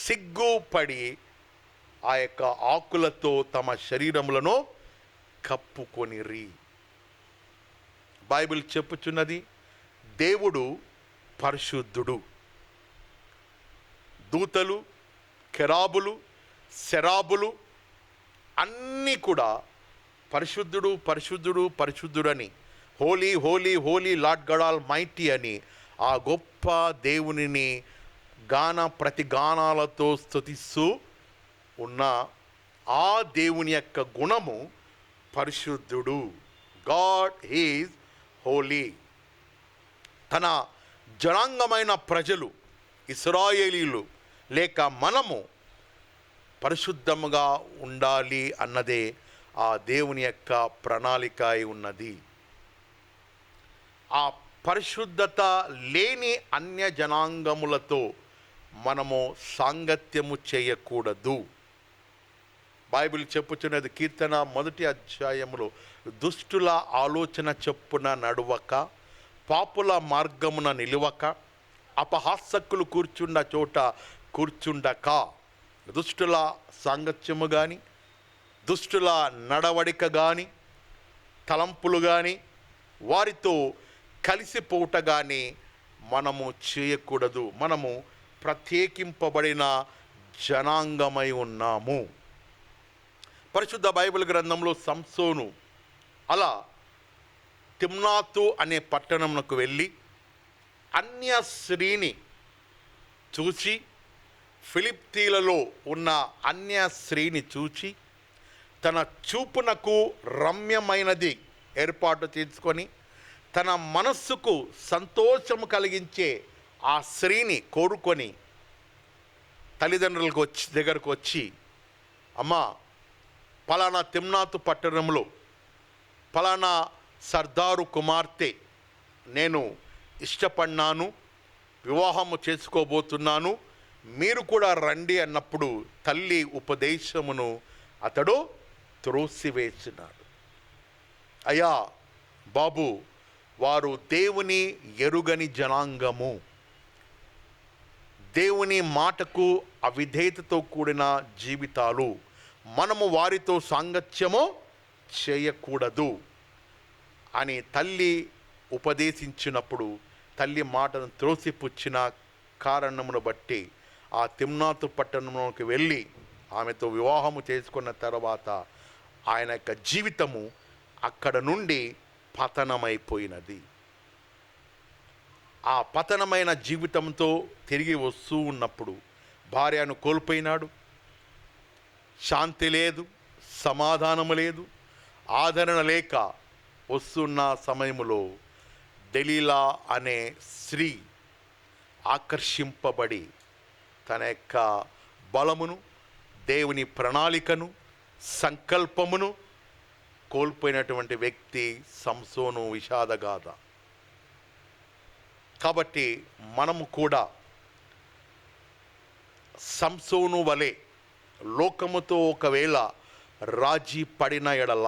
సిగ్గుపడి ఆ యొక్క ఆకులతో తమ శరీరములను కప్పుకొనిరి. బైబిల్ చెప్పుచున్నది, దేవుడు పరిశుద్ధుడు. దూతలు, కెరాబులు, శరాబులు అన్నీ కూడా పరిశుద్ధుడు పరిశుద్ధుడు పరిశుద్ధుడని, holy holy holy lord god almighty అని ఆ గొప్ప దేవునిని ప్రతి గానాలతో స్తుతిస్తూ ఉన్న ఆ దేవుని యొక్క గుణము పరిశుద్ధుడు. God is Holi. తన జనాంగమైన ప్రజలు, ఇశ్రాయేలీయులు లేక మనము పరిశుద్ధముగా ఉండాలి అన్నదే ఆ దేవుని యొక్క ప్రణాళిక అయి ఉన్నది. ఆ పరిశుద్ధత లేని అన్య జనాంగములతో మనము సాంగత్యము చేయకూడదు. బైబిల్ చెప్పుచున్నది, కీర్తన 1వ అధ్యాయములో, దుష్టుల ఆలోచన చొప్పున నడువక, పాపుల మార్గమున నిలువక, అపహాసకులు కూర్చున్న చోట కూర్చుండక. దుష్టుల సాంగత్యము కానీ, దుష్టుల నడవడిక కానీ, తలంపులు కానీ, వారితో కలిసిపోవుట కానీ మనము చేయకూడదు. మనము ప్రత్యేకింపబడిన జనాంగమై ఉన్నాము. పరిశుద్ధ బైబిల్ గ్రంథంలో సంసోను అలా తిమ్నాతు అనే పట్టణంకు వెళ్ళి అన్య స్త్రీని చూచి, ఫిలిప్తీలలో ఉన్న అన్య స్త్రీని చూచి తన చూపునకు రమ్యమైనది ఏర్పాటు చేసుకొని తన మనస్సుకు సంతోషము కలిగించే ఆ స్త్రీని కోరుకొని తల్లిదండ్రులకు దగ్గరకు వచ్చి, అమ్మా, పలానా తిమ్నాతు పట్టణంలో పలానా సర్దారు కుమార్తె నేను ఇష్టపడినాను, వివాహము చేసుకోబోతున్నాను, మీరు కూడా రండి అన్నప్పుడు తల్లి ఉపదేశమును అతడు త్రోసివేసినాడు. అయ్యా బాబు, వారు దేవుని ఎరుగని జనాంగము, దేవుని మాటకు అవిధేయతతో కూడిన జీవితాలు, మనము వారితో సాంగత్యము చేయకూడదు అని తల్లి ఉపదేశించినప్పుడు తల్లి మాటను త్రోసిపుచ్చిన కారణమును బట్టి ఆ తిమ్నాతు పట్టణంలోకి వెళ్ళి ఆమెతో వివాహము చేసుకున్న తర్వాత ఆయన యొక్క జీవితము అక్కడ నుండి పతనమైపోయినది. ఆ పతనమైన జీవితంతో తిరిగి వస్తూ ఉన్నప్పుడు భార్యను కోల్పోయినాడు. శాంతి లేదు, సమాధానము లేదు, ఆదరణ లేక వస్తున్న సమయములో దెలీలా అనే స్త్రీ ఆకర్షింపబడి తన యొక్క బలమును, దేవుని ప్రణాళికను, సంకల్పమును కోల్పోయినటువంటి వ్యక్తి సంసోను విషాదగాథ. కాబట్టి మనము కూడా సంసోను వలె లోకముతో ఒకవేళ రాజీ పడిన ఎడల,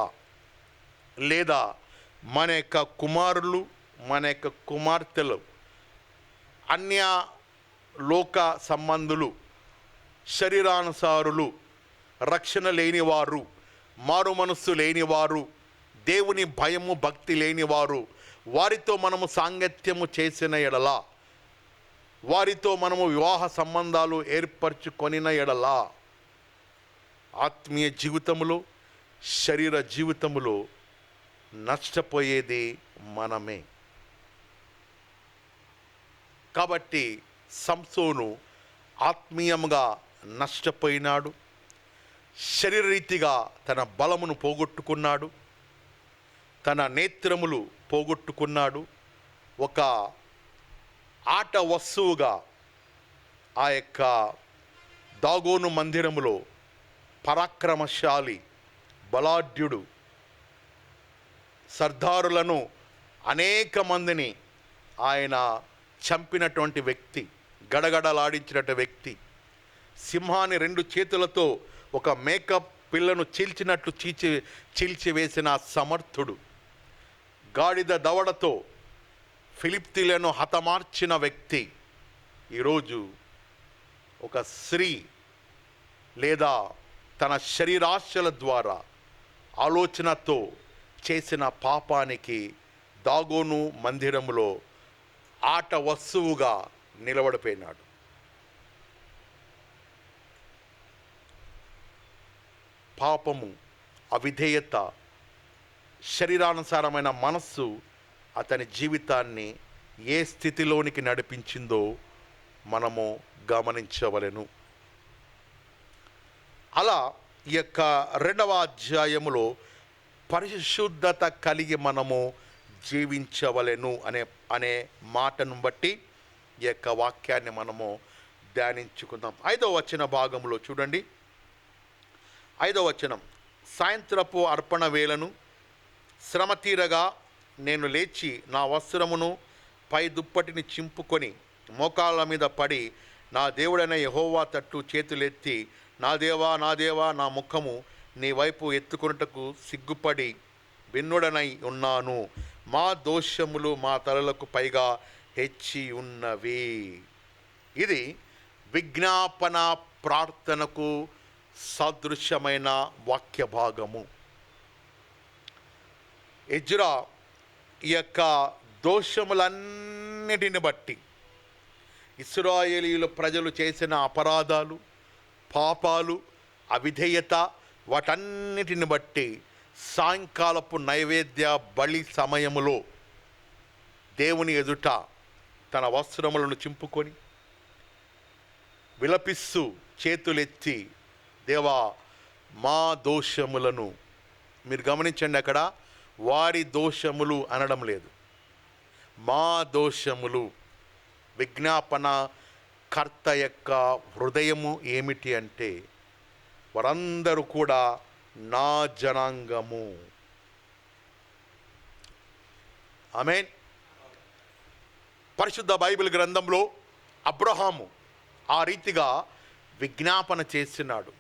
లేదా మన యొక్క కుమారులు, మన యొక్క కుమార్తెలు అన్య లోక సంబంధులు, శరీరానుసారులు, రక్షణ లేనివారు, మారు మనస్సు లేనివారు, దేవుని భయము భక్తి లేనివారు, వారితో మనము సాంగత్యము చేసిన ఎడల, వారితో మనము వివాహ సంబంధాలు ఏర్పరచుకొనిన ఎడల ఆత్మీయ జీవితములో, శరీర జీవితములో నష్టపోయేది మనమే. కాబట్టి సంసోను ఆత్మీయంగా నష్టపోయినాడు, శరీరరీతిగా తన బలమును పోగొట్టుకున్నాడు, తన నేత్రములు పోగొట్టుకున్నాడు. ఒక ఆట వస్తువుగా ఆ యొక్క దాగోను మందిరములో పరాక్రమశాలి, బలాఢ్యుడు, సర్దారులను అనేక మందిని ఆయన చంపినటువంటి వ్యక్తి, గడగడలాడించినటువంటి వ్యక్తి, సింహాన్ని 2 చేతులతో ఒక మేక పిల్లను చీల్చినట్లు చీల్చివేసిన సమర్థుడు, గాడిద దవడతో ఫిలిప్తీలను హతమార్చిన వ్యక్తి ఈరోజు ఒక స్త్రీ లేదా తన శరీరాశల ద్వారా ఆలోచనతో చేసిన పాపానికి దాగోను మందిరములో ఆట వస్తువుగా నిలబడిపోయినాడు. పాపము, అవిధేయత, శరీరానుసారమైన మనస్సు అతని జీవితాన్ని ఏ స్థితిలోనికి నడిపించిందో మనము గమనించవలెను. అలా ఈ యొక్క 2వ అధ్యాయములో పరిశుద్ధత కలిగి మనము జీవించవలెను అనే మాటను బట్టి ఈ యొక్క వాక్యాన్ని మనము ధ్యానించుకుందాం. 5వ వచన భాగంలో చూడండి. 5వ వచనం, సాయంత్రపు అర్పణ వేళను శ్రమ తీరగా నేను లేచి నా వస్త్రమును పై దుప్పటిని చింపుకొని మోకాళ్ళ మీద పడి నా దేవుడైన యెహోవా తట్టు చేతులెత్తి, నా దేవా నా దేవా, నా ముఖము నీ వైపు ఎత్తుకొనుటకు సిగ్గుపడి విన్నుడనై ఉన్నాను. మా దోషములు మా తలలకు పైగా హెచ్చి ఉన్నవి. ఇది విజ్ఞాపన ప్రార్థనకు సదృశ్యమైన వాక్య భాగము. ఎజ్రా ఈ యొక్క దోషములన్నిటిని బట్టి, ఇశ్రాయేలీయుల ప్రజలు చేసిన అపరాధాలు, పాపాలు, అవిధేయత, వాటన్నిటిని బట్టి సాయంకాలపు నైవేద్య బలి సమయములో దేవుని ఎదుట తన వస్త్రములను చింపుకొని విలపిస్తూ చేతులెత్తి, దేవా మా దోషములను, మీరు గమనించండి, అక్కడ వారి దోషములు అనడం లేదు, మా దోషములు. విజ్ఞాపన కర్త యొక్క హృదయము ఏమిటి అంటే, వారందరూ కూడా నా జనాంగము. ఆమేన్. పరిశుద్ధ బైబిల్ గ్రంథంలో అబ్రహాము ఆ రీతిగా విజ్ఞాపన చేస్తున్నాడు.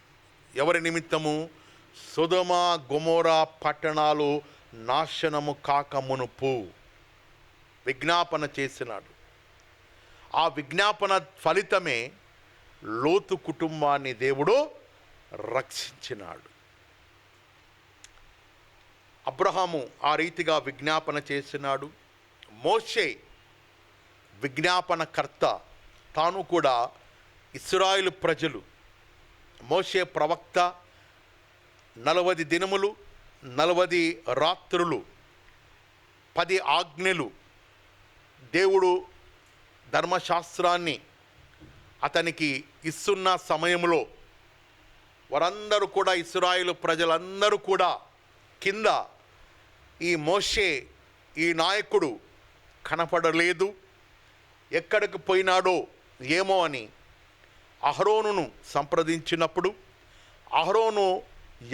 ఎవరి నిమిత్తము? సొదొమ గొమొర్రా పట్టణాలు నాశనము కాకమునుపు విజ్ఞాపన చేసినాడు. ఆ విజ్ఞాపన ఫలితమే లోతు కుటుంబాన్ని దేవుడు రక్షించినాడు. అబ్రహాము ఆ రీతిగా విజ్ఞాపన చేసినాడు. మోషే విజ్ఞాపనకర్త. తాను కూడా ఇశ్రాయేలు ప్రజలు, మోషే ప్రవక్త 40 దినములు 40 రాత్రులు 10 ఆజ్ఞలు దేవుడు ధర్మశాస్త్రాన్ని అతనికి ఇస్తున్న సమయంలో వారందరూ కూడా, ఇశ్రాయేలు ప్రజలందరూ కూడా కింద ఈ మోషే, ఈ నాయకుడు కనపడలేదు, ఎక్కడికి పోయినాడో ఏమో అని అహరోనును సంప్రదించినప్పుడు, అహరోను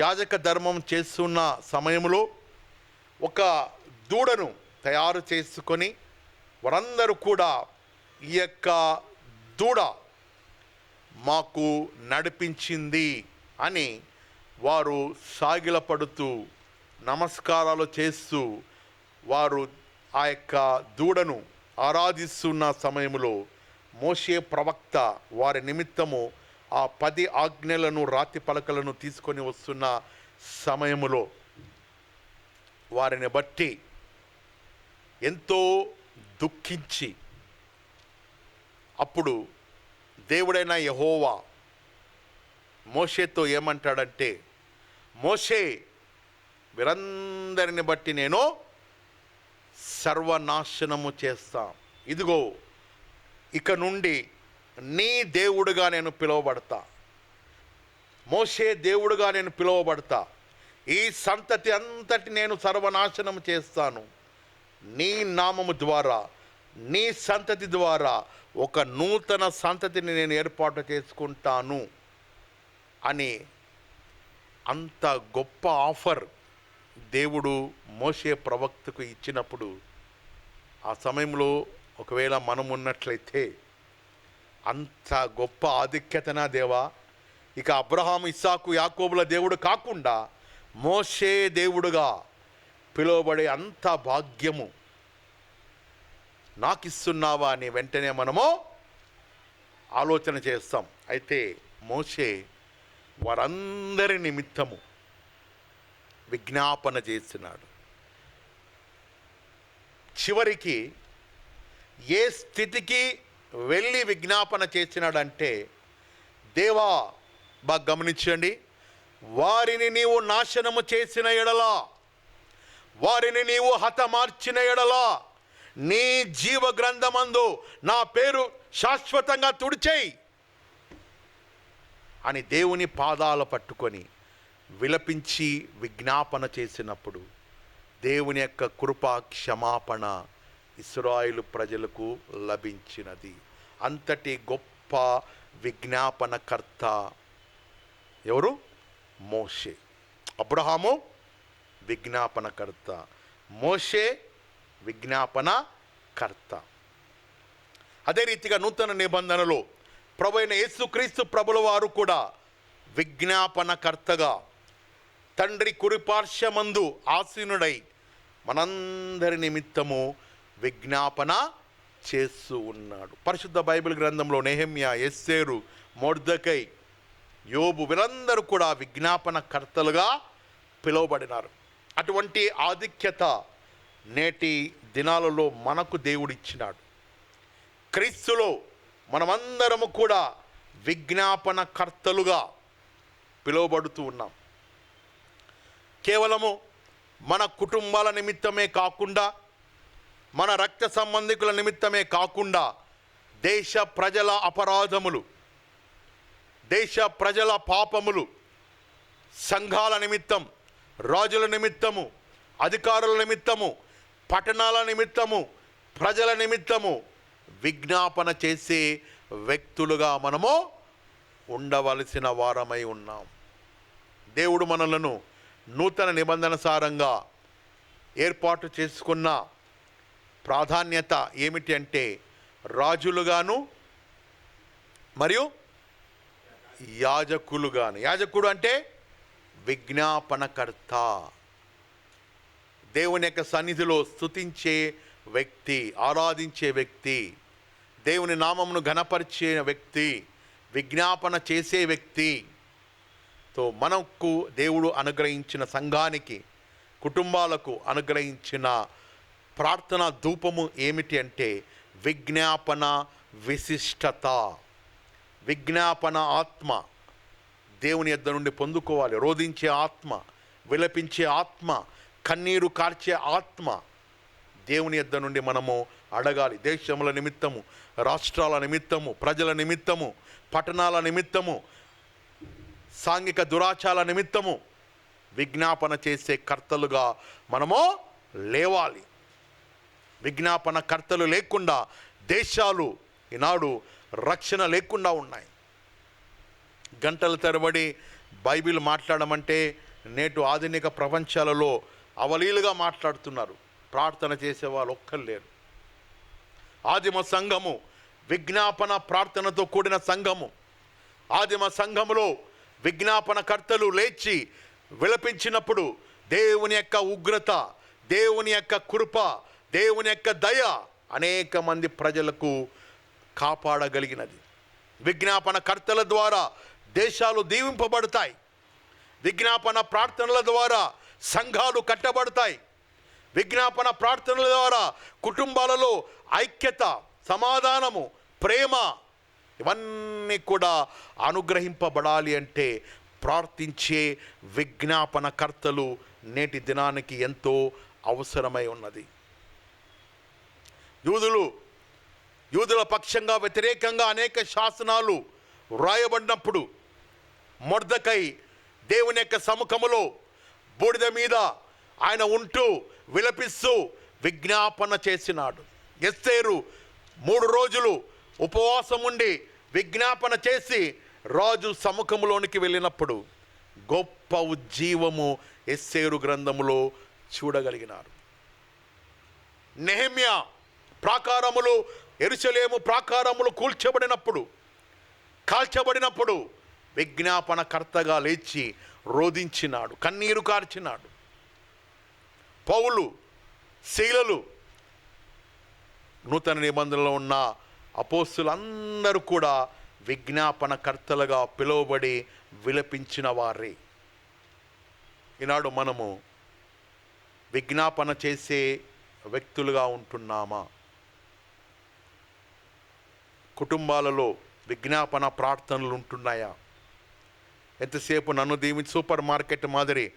యాజక ధర్మం చేస్తున్న సమయంలో ఒక దూడను తయారు చేసుకొని వారందరూ కూడా ఈ యొక్క దూడ మాకు నడిపించింది అని వారు సాగిలపడుతూ నమస్కారాలు చేస్తూ వారు ఆ యొక్క దూడను ఆరాధిస్తున్న సమయంలో మోషే ప్రవక్త వారి నిమిత్తము ఆ 10 ఆజ్ఞలను, రాతి పలకలను తీసుకొని వస్తున్న సమయములో వారిని బట్టి ఎంతో దుఃఖించి, అప్పుడు దేవుడైన యెహోవా మోషేతో ఏమంటాడంటే, మోషే, వీరందరిని బట్టి నేను సర్వనాశనము చేస్తా. ఇదిగో ఇక నుండి నీ దేవుడుగా నేను పిలువబడతా, మోషే దేవుడుగా నేను పిలువబడతా. ఈ సంతతి అంతటి నేను సర్వనాశనం చేస్తాను. నీ నామము ద్వారా, నీ సంతతి ద్వారా ఒక నూతన సంతతిని నేను ఏర్పాటు చేసుకుంటాను అని అంత గొప్ప ఆఫర్ దేవుడు మోషే ప్రవక్తకు ఇచ్చినప్పుడు, ఆ సమయంలో ఒకవేళ మనం ఉన్నట్లయితే, అంత గొప్ప ఆధిక్యతనా దేవా, ఇక అబ్రహాం, ఇస్సాకు, యాకోబుల దేవుడు కాకుండా మోషే దేవుడుగా పిలువబడే అంత భాగ్యము నాకు ఇస్తున్నావా అని వెంటనే మనము ఆలోచన చేస్తాం. అయితే మోషే వారందరి నిమిత్తము విజ్ఞాపన చేస్తున్నాడు. చివరికి ఏ స్థితికి వెళ్ళి విజ్ఞాపన చేసినాడంటే, దేవా, బాగా గమనించండి, వారిని నీవు నాశనము చేసిన ఎడలా, వారిని నీవు హతమార్చిన ఎడలా నీ జీవ గ్రంథమందు నా పేరు శాశ్వతంగా తుడిచేయి అని దేవుని పాదాలు పట్టుకొని విలపించి విజ్ఞాపన చేసినప్పుడు దేవుని యొక్క కృపా క్షమాపణ ఇశ్రాయేలు ప్రజలకు లభించినది. అంతటి గొప్ప విజ్ఞాపనకర్త ఎవరు? మోషే. అబ్రహాము విజ్ఞాపనకర్త, మోషే విజ్ఞాపనకర్త. అదే రీతిగా నూతన నిబంధనలో ప్రభు అయిన యేసుక్రీస్తు ప్రభుల వారు కూడా విజ్ఞాపనకర్తగా తండ్రి కుడిపార్శ్వమందు ఆసీనుడై మనందరి నిమిత్తము విజ్ఞాపన చేస్తూ ఉన్నాడు. పరిశుద్ధ బైబిల్ గ్రంథంలో నెహెమ్యా, ఎస్తేరు, మొర్దెకై, యోబు వీరందరూ కూడా విజ్ఞాపనకర్తలుగా పిలువబడినారు. అటువంటి ఆధిక్యత నేటి దినాలలో మనకు దేవుడిచ్చినాడు. క్రీస్తులో మనమందరము కూడా విజ్ఞాపనకర్తలుగా పిలువబడుతూ ఉన్నాం. కేవలము మన కుటుంబాల నిమిత్తమే కాకుండా, మన రక్త సంబంధికుల నిమిత్తమే కాకుండా, దేశ ప్రజల అపరాధములు, దేశ ప్రజల పాపములు, సంఘాల నిమిత్తం, రాజుల నిమిత్తము, అధికారుల నిమిత్తము, పట్టణాల నిమిత్తము, ప్రజల నిమిత్తము విజ్ఞాపన చేసే వ్యక్తులుగా మనము ఉండవలసిన వారమై ఉన్నాం. దేవుడు మనలను నూతన నిబంధన సారంగా ఏర్పాటు చేసుకున్న ప్రాధాన్యత ఏమిటి అంటే, రాజులుగాను మరియు యాజకులుగాను. యాజకుడు అంటే విజ్ఞాపనకర్త, దేవుని యొక్క సన్నిధిలో స్తుతించే వ్యక్తి, ఆరాధించే వ్యక్తి, దేవుని నామమును ఘనపరిచే వ్యక్తి, విజ్ఞాపన చేసే వ్యక్తి. తో మనకు దేవుడు అనుగ్రహించిన సంఘానికి, కుటుంబాలకు అనుగ్రహించిన ప్రార్థన ధూపము ఏమిటి అంటే విజ్ఞాపన విశిష్టత, విజ్ఞాపన ఆత్మ దేవుని యొద్ద నుండి పొందుకోవాలి. రోధించే ఆత్మ, విలపించే ఆత్మ, కన్నీరు కార్చే ఆత్మ దేవుని యొద్ద నుండి మనము అడగాలి. దేశముల నిమిత్తము, రాష్ట్రాల నిమిత్తము, ప్రజల నిమిత్తము, పట్టణాల నిమిత్తము, సాంఘిక దురాచారాల నిమిత్తము విజ్ఞాపన చేసే కర్తలుగా మనము లేవాలి. విజ్ఞాపన కర్తలు లేకుండా దేశాలు ఈనాడు రక్షణ లేకుండా ఉన్నాయి. గంటల తరబడి బైబిల్ మాట్లాడమంటే నేటి ఆధునిక ప్రపంచాలలో అవలీలుగా మాట్లాడుతున్నారు. ప్రార్థన చేసే వాళ్ళు ఒక్కరు లేరు. ఆదిమ సంఘము విజ్ఞాపన ప్రార్థనతో కూడిన సంఘము. ఆదిమ సంఘములో విజ్ఞాపన కర్తలు లేచి విలపించినప్పుడు దేవుని యొక్క ఉగ్రత, దేవుని యొక్క కృప, దేవుని యొక్క దయ అనేక మంది ప్రజలకు కాపాడగలిగినది. విజ్ఞాపన కర్తల ద్వారా దేశాలు దీవింపబడతాయి. విజ్ఞాపన ప్రార్థనల ద్వారా సంఘాలు కట్టబడతాయి. విజ్ఞాపన ప్రార్థనల ద్వారా కుటుంబాలలో ఐక్యత, సమాధానము, ప్రేమ ఇవన్నీ కూడా అనుగ్రహింపబడాలి అంటే ప్రార్థించే విజ్ఞాపన కర్తలు నేటి దినానికి ఎంతో అవసరమై ఉన్నది. యూదుల పక్షంగా వ్యతిరేకంగా అనేక శాసనాలు వ్రాయబడినప్పుడు మొర్దెకై దేవుని యొక్క సముఖములో బూడిద మీద ఆయన ఉంటూ విలపిస్తూ విజ్ఞాపన చేసినాడు. ఎస్తేరు 3 రోజులు ఉపవాసం ఉండి విజ్ఞాపన చేసి రాజు సముఖంలోనికి వెళ్ళినప్పుడు గొప్ప ఉజ్జీవము ఎస్తేరు గ్రంథములో చూడగలిగినారు. నెహెమ్యా ప్రాకారములు, యెరూషలేము ప్రాకారములు కాల్చబడినప్పుడు విజ్ఞాపనకర్తగా లేచి రోదించినాడు, కన్నీరు కార్చినాడు. పౌలు, శీలలు, నూతన నిబంధనలో ఉన్న అపోస్తులందరూ కూడా విజ్ఞాపనకర్తలుగా పిలువబడి విలపించిన వారే. ఈనాడు మనము విజ్ఞాపన చేసే వ్యక్తులుగా ఉంటున్నామా? కుటుంబాలలో విజ్ఞాపన ప్రార్థనలు ఉంటున్నాయా? ఎంతసేపు నన్ను దీవించు, సూపర్ మార్కెట్ మాదిరి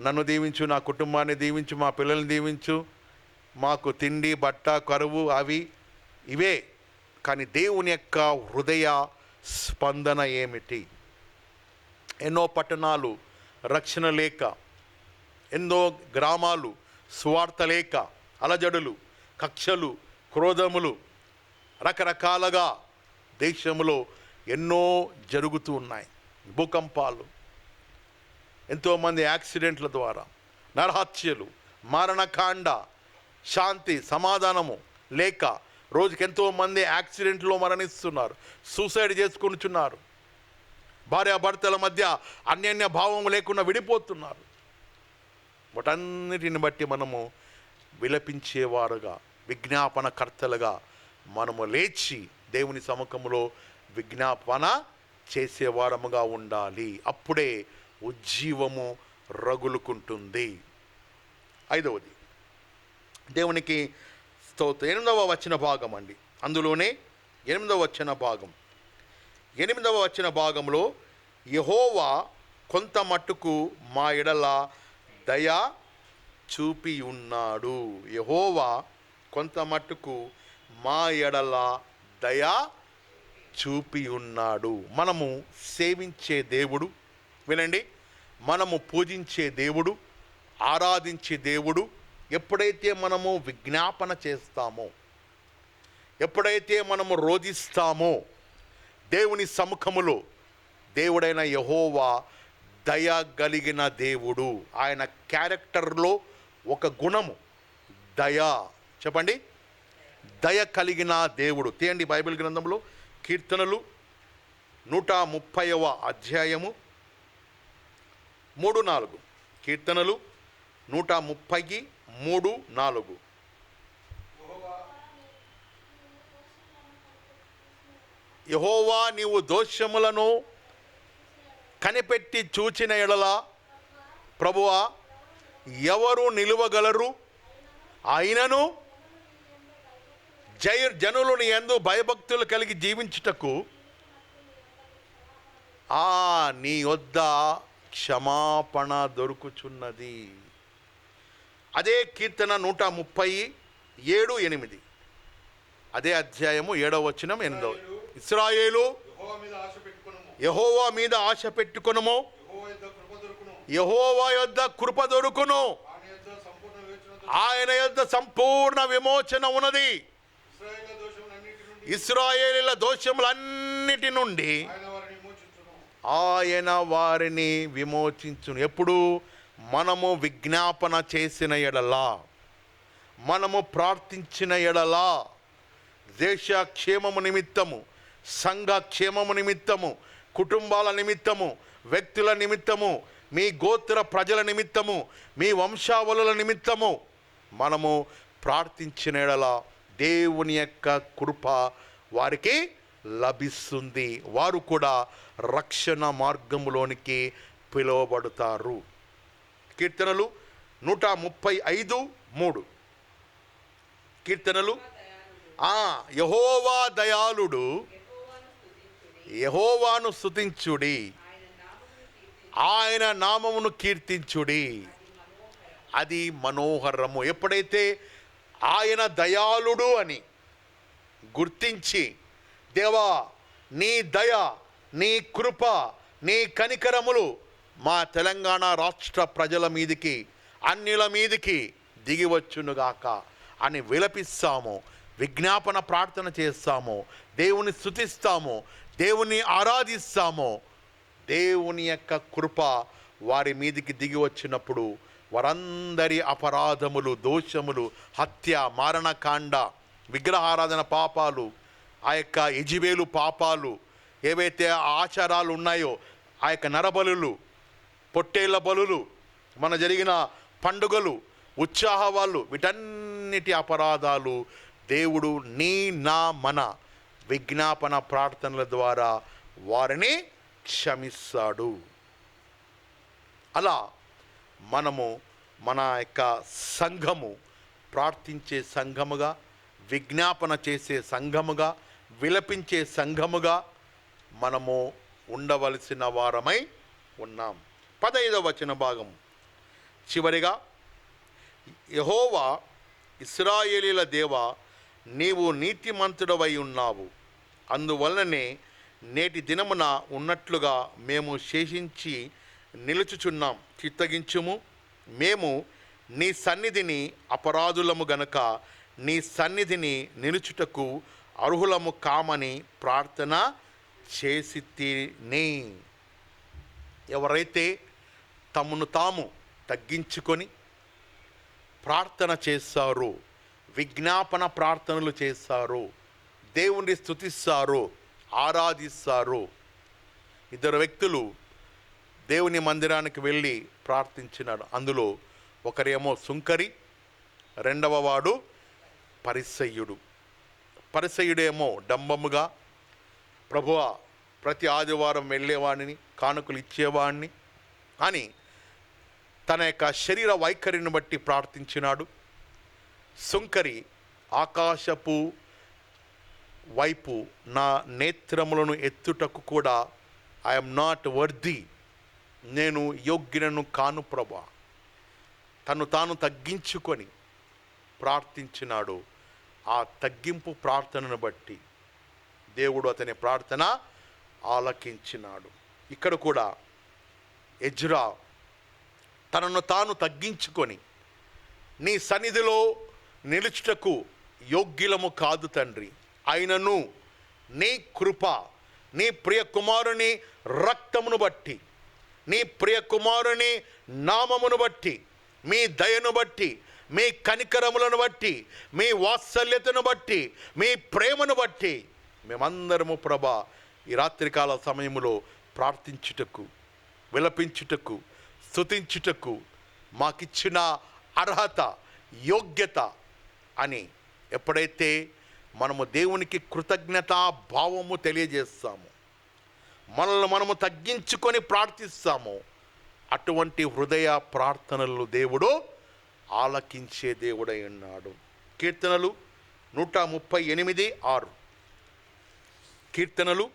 నన్ను దీవించు, నా కుటుంబాన్ని దీవించు, మా పిల్లల్ని దీవించు, మాకు తిండి బట్ట కరువు అవి ఇవే. కానీ దేవుని యొక్క హృదయ స్పందన ఏమిటి? ఎన్నో పట్టణాలు రక్షణ లేక, ఎన్నో గ్రామాలు సువార్త లేక, అలజడులు, కక్షలు, క్రోధములు రకరకాలుగా దేశంలో ఎన్నో జరుగుతూ ఉన్నాయి. భూకంపాలు, ఎంతోమంది యాక్సిడెంట్ల ద్వారా, నరహత్యలు, మారణకాండ, శాంతి సమాధానము లేక రోజుకి ఎంతోమంది యాక్సిడెంట్లో మరణిస్తున్నారు, సూసైడ్ చేసుకుంటున్నారు, భార్యాభర్తల మధ్య అన్యోన్య భావం లేకుండా విడిపోతున్నారు. వాటన్నిటిని బట్టి మనము విలపించేవారుగా, విజ్ఞాపనకర్తలుగా మనము లేచి దేవుని సముఖంలో విజ్ఞాపన చేసేవారముగా ఉండాలి. అప్పుడే ఉజ్జీవము రగులుకుంటుంది. 5వది దేవునికి స్తోత్రం. 8వ వచన భాగం అండి. అందులోనే 8వ వచన భాగం. 8వ వచన భాగంలో యెహోవా కొంత మట్టుకు మా ఎడల దయ చూపి ఉన్నాడు. యెహోవా కొంత మట్టుకు మా ఎడల దయ చూపి ఉన్నాడు. మనము సేవించే దేవుడు, వినండి, మనము పూజించే దేవుడు, ఆరాధించే దేవుడు ఎప్పుడైతే మనము విజ్ఞాపన చేస్తామో, ఎప్పుడైతే మనము రోధిస్తామో దేవుని సముఖములో, దేవుడైన యెహోవా దయ కలిగిన దేవుడు. ఆయన క్యారెక్టర్లో ఒక గుణము దయ. చెప్పండి, దయ కలిగిన దేవుడు. తీయండి బైబిల్ గ్రంథంలో కీర్తనలు 130వ అధ్యాయము 3-4. కీర్తనలు 130:3-4. యెహోవా నీవు దోషములను కనిపెట్టి చూచిన ఎడల ప్రభువా ఎవరు నిలువగలరు? అయినను జనులు నీ యందు భయభక్తులు కలిగి జీవించుటకు నీ యొద్ద క్షమాపణ దొరుకుచున్నది. అదే కీర్తన 137:8. అదే అధ్యాయము 7వ వచనం 8వ. ఇశ్రాయేలు యెహోవా మీద ఆశ పెట్టుకొనుము, యెహోవా యొద్ద కృప దొరుకును, ఆయన యొద్ద సంపూర్ణ విమోచన ఉన్నది. ఇశ్రాయేలీల దోషములన్నిటి నుండి ఆయన వారిని విమోచించును. ఎప్పుడు? మనము విజ్ఞాపన చేసిన ఎడలా, మనము ప్రార్థించిన ఎడలా, దేశ క్షేమము నిమిత్తము, సంఘ క్షేమము నిమిత్తము, కుటుంబాల నిమిత్తము, వ్యక్తుల నిమిత్తము, మీ గోత్ర ప్రజల నిమిత్తము, మీ వంశావళుల నిమిత్తము మనము ప్రార్థించిన ఎడల దేవుని యొక్క కృప వారికి లభిస్తుంది. వారు కూడా రక్షణ మార్గములోనికి పిలువబడతారు. కీర్తనలు 135:3. కీర్తనలు యెహోవా దయాళుడు, యెహోవాను స్తుతించుడి, ఆయన నామమును కీర్తించుడి, అది మనోహరము. ఎప్పుడైతే ఆయన దయాళుడు అని గుర్తించి, దేవా నీ దయ, నీ కృప, నీ కనికరములు మా తెలంగాణ రాష్ట్ర ప్రజల మీదికి, అన్యుల మీదికి దిగివచ్చునుగాక అని విలపిస్తాము, విజ్ఞాపన ప్రార్థన చేస్తాము, దేవుని స్తుతిస్తాము, దేవుని ఆరాధిస్తాము. దేవుని యొక్క కృప వారి మీదికి దిగి వచ్చినప్పుడు వారందరి అపరాధములు, దోషములు, హత్య, మారణకాండ, విగ్రహారాధన పాపాలు, ఆ యొక్క యెజెబెలు పాపాలు, ఏవైతే ఆచారాలు ఉన్నాయో ఆ యొక్క నరబలులు, పొట్టేళ్ల బలులు, మన జరిగిన పండుగలు, ఉత్సాహాలు, వీటన్నిటి అపరాధాలు దేవుడు నీ నా మన విజ్ఞాపన ప్రార్థనల ద్వారా వారిని క్షమిస్తాడు. అలా మనము మన యొక్క సంఘము ప్రార్థించే సంఘముగా, విజ్ఞాపన చేసే సంఘముగా, విలపించే సంఘముగా మనము ఉండవలసిన వారమై ఉన్నాం. 15వ వచన భాగం చివరిగా, యెహోవా ఇశ్రాయేలీల దేవా, నీవు నీతిమంతుడవై ఉన్నావు, అందువలననే నేటి దినమున ఉన్నట్లుగా మేము శేషించి నిలుచుచున్నాం. చిత్తగించుము, మేము నీ సన్నిధిని అపరాధులము గనుక నీ సన్నిధిని నిలుచుటకు అర్హులము కామని ప్రార్థన చేసి తిని. ఎవరైతే తమను తాము తగ్గించుకొని ప్రార్థన చేస్తారో, విజ్ఞాపన ప్రార్థనలు చేస్తారో, దేవుణ్ణి స్తుతిస్తారో, ఆరాధిస్తారో, ఇద్దరు వ్యక్తులు దేవుని మందిరానికి వెళ్ళి ప్రార్థించినాడు. అందులో ఒకరేమో సుంకరి, రెండవ వాడు పరిసయ్యుడు. పరిసయ్యుడేమో డంబముగా, ప్రభువా ప్రతి ఆదివారం వెళ్ళేవాడిని, కానుకలు ఇచ్చేవాడిని అని తన యొక్క శరీర వైఖరిని బట్టి ప్రార్థించినాడు. సుంకరి ఆకాశపు వైపు నా నేత్రములను ఎత్తుటకు కూడా ఐఎమ్ నాట్ వర్ది, నేను యోగ్యులను కాను ప్రభా, తను తాను తగ్గించుకొని ప్రార్థించినాడు. ఆ తగ్గింపు ప్రార్థనను బట్టి దేవుడు అతని ప్రార్థన ఆలకించినాడు. ఇక్కడ కూడా ఎజ్రా తనను తాను తగ్గించుకొని, నీ సన్నిధిలో నిలుచుటకు యోగ్యులము కాదు తండ్రి, అయినను నీ కృప, నీ ప్రియ కుమారుని రక్తమును బట్టి, నీ ప్రియ కుమారుని నామమును బట్టి, మీ దయను బట్టి, మీ కనికరములను బట్టి, మీ వాత్సల్యతను బట్టి, మీ ప్రేమను బట్టి మేమందరము ప్రభా ఈ రాత్రికాల సమయములో ప్రార్థించుటకు, విలపించుటకు, స్తుతించుటకు మాకిచ్చిన అర్హత, యోగ్యత అని ఎప్పుడైతే మనము దేవునికి కృతజ్ఞతా భావము తెలియజేస్తామో, మనల్ని మనము తగ్గించుకొని ప్రార్థిస్తామో, అటువంటి హృదయ ప్రార్థనలు దేవుడు ఆలకించే దేవుడై ఉన్నాడు. కీర్తనలు 138:6. కీర్తనలు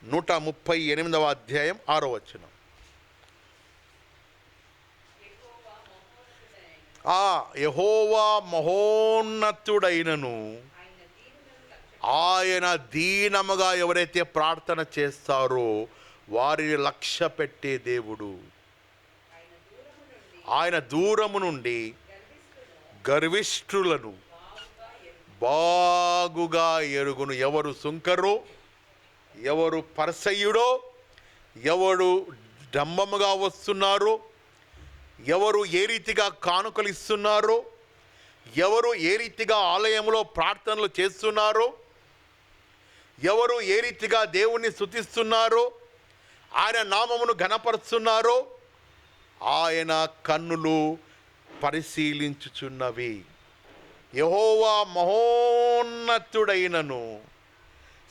138వ అధ్యాయం 6వ వచనం. యెహోవా మహోన్నతుడైనను, ఆయన దీనముగా ఎవరైతే ప్రార్థన చేస్తారో వారిని లక్ష్య పెట్టే దేవుడు. ఆయన దూరము నుండి గర్విష్ఠులను బాగుగా ఎరుగును. ఎవరు సుంకరో, ఎవరు పరిసయ్యుడో, ఎవరు డంబముగా వస్తున్నారో, ఎవరు ఏ రీతిగా కానుకలు ఇస్తున్నారో, ఎవరు ఏ రీతిగా ఆలయంలో ప్రార్థనలు చేస్తున్నారో, ఎవరు ఏ రీతిగా దేవుణ్ణి స్తుతిస్తున్నారో, ఆయన నామమును ఘనపరుస్తున్నారో ఆయన కన్నులు పరిశీలించుచున్నవి. యెహోవా మహోన్నతుడైనను,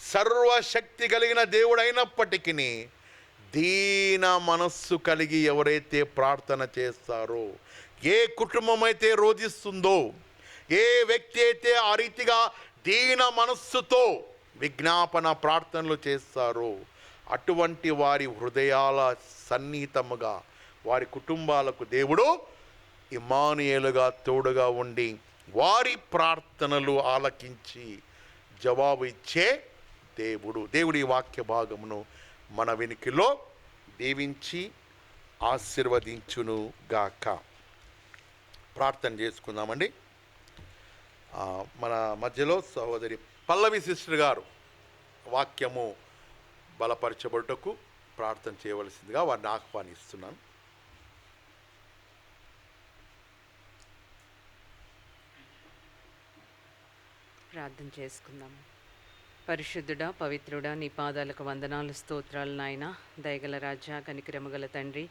సర్వశక్తి కలిగిన దేవుడైనప్పటికీ దీన మనస్సు కలిగి ఎవరైతే ప్రార్థన చేస్తారో, ఏ కుటుంబం అయితే రోధిస్తుందో, ఏ వ్యక్తి అయితే ఆ రీతిగా దీన మనస్సుతో విజ్ఞాపన ప్రార్థనలు చేస్తారో అటువంటి వారి హృదయాల సన్నిహితముగా వారి కుటుంబాలకు దేవుడు ఇమ్మానుయేలుగా తోడుగా ఉండి వారి ప్రార్థనలు ఆలకించి జవాబు ఇచ్చే దేవుడు. దేవుడి వాక్య భాగమును మన వెనుకలో దీవించి ఆశీర్వదించును గాక. ప్రార్థన చేసుకుందామండి. మన మధ్యలో సహోదరి పల్లవి సిస్టర్ గారు వాక్యము బలపరచబడుటకు ప్రార్థన చేయవలసిందిగా వారిని ఆహ్వానిస్తున్నాను. ప్రార్థన చేసుకుందాం. పరిశుద్ధుడా, పవిత్రుడా, నీ పాదాలకు వందనాలు, స్తోత్రాలు నాయన. దయగల రాజా, కనికరమగల తండ్రి,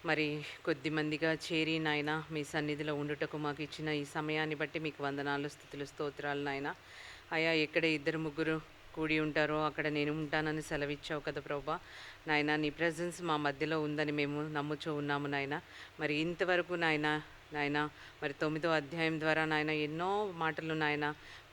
మరి కొద్ది మందిగా చేరి నాయన మీ సన్నిధిలో ఉండుటకు మాకు ఇచ్చిన ఈ సమయాన్ని బట్టి మీకు వందనాలు, స్తుతులు, స్తోత్రాలు నాయన. అయా, ఎక్కడ ఇద్దరు ముగ్గురు కూడి ఉంటారో అక్కడ నేను ఉంటానని సెలవిచ్చావు కదా ప్రభా. నాయన, నీ ప్రజెన్స్ మా మధ్యలో ఉందని మేము నమ్ముచూ ఉన్నాము నాయన. మరి ఇంతవరకు నాయన మరి 9వ అధ్యాయం ద్వారా నాయన ఎన్నో మాటలు నాయన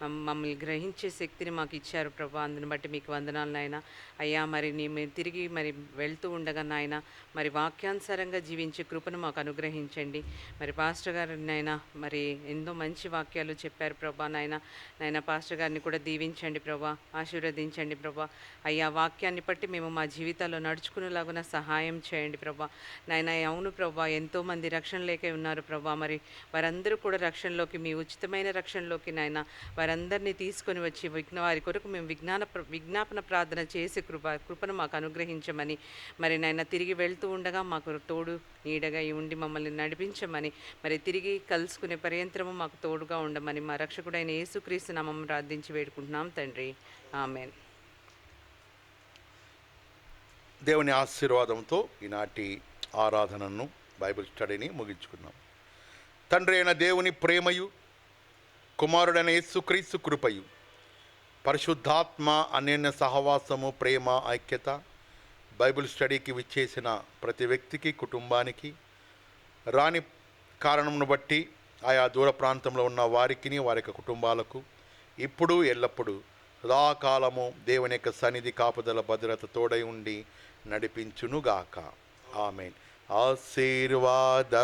మమ్మల్ని గ్రహించే శక్తిని మాకు ఇచ్చారు ప్రభా. అందుని బట్టి మీకు వందనాలు నాయన. అయ్యా, మరి మేము తిరిగి మరి వెళ్తూ ఉండగా నాయన మరి వాక్యానుసారంగా జీవించే కృపను మాకు అనుగ్రహించండి. మరి పాస్టర్ గారు నాయన మరి ఎన్నో మంచి వాక్యాలు చెప్పారు ప్రభా. నాయన పాస్టర్ గారిని కూడా దీవించండి ప్రభా, ఆశీర్వదించండి ప్రభా. అయ్యా, వాక్యాన్ని బట్టి మేము మా జీవితాల్లో నడుచుకునేలాగున సహాయం చేయండి ప్రభా. నాయన, అవును ప్రభా, ఎంతోమంది రక్షణ లేకే ఉన్నారు ప్రభా. మరి వారందరూ కూడా రక్షణలోకి, మీ ఉచితమైన రక్షణలోకి నాయన వారందరినీ తీసుకొని వచ్చి వారి కొరకు మేము విజ్ఞాపన ప్రార్థన చేసి కృపను మాకు అనుగ్రహించమని, మరి నాయన తిరిగి వెళ్తూ ఉండగా మాకు తోడు నీడగా ఉండి మమ్మల్ని నడిపించమని, మరి తిరిగి కలుసుకునే పర్యంతరము మాకు తోడుగా ఉండమని మా రక్షకుడైన యేసుక్రీస్తు నామమున ప్రార్థించి వేడుకుంటున్నాం తండ్రి. ఆమేన్. దేవుని ఆశీర్వాదంతో ఈనాటి ఆరాధనను, బైబిల్ స్టడీని ముగించుకున్నాం. తండ్రి అయిన దేవుని ప్రేమయు, కుమారుడైన యేసుక్రీస్తు కృపయు, పరిశుద్ధాత్మ అన్యోన్య సహవాసము, ప్రేమ, ఐక్యత బైబిల్ స్టడీకి విచ్చేసిన ప్రతి వ్యక్తికి, కుటుంబానికి, రాని కారణమును బట్టి ఆయా దూర ప్రాంతంలో ఉన్న వారికి, వారి యొక్క కుటుంబాలకు ఇప్పుడు ఎల్లప్పుడూ సదాకాలము దేవుని యొక్క సన్నిధి, కాపుదల, భద్రత తోడై ఉండి నడిపించునుగాక. ఆమేన్. ఆశీర్వాదం.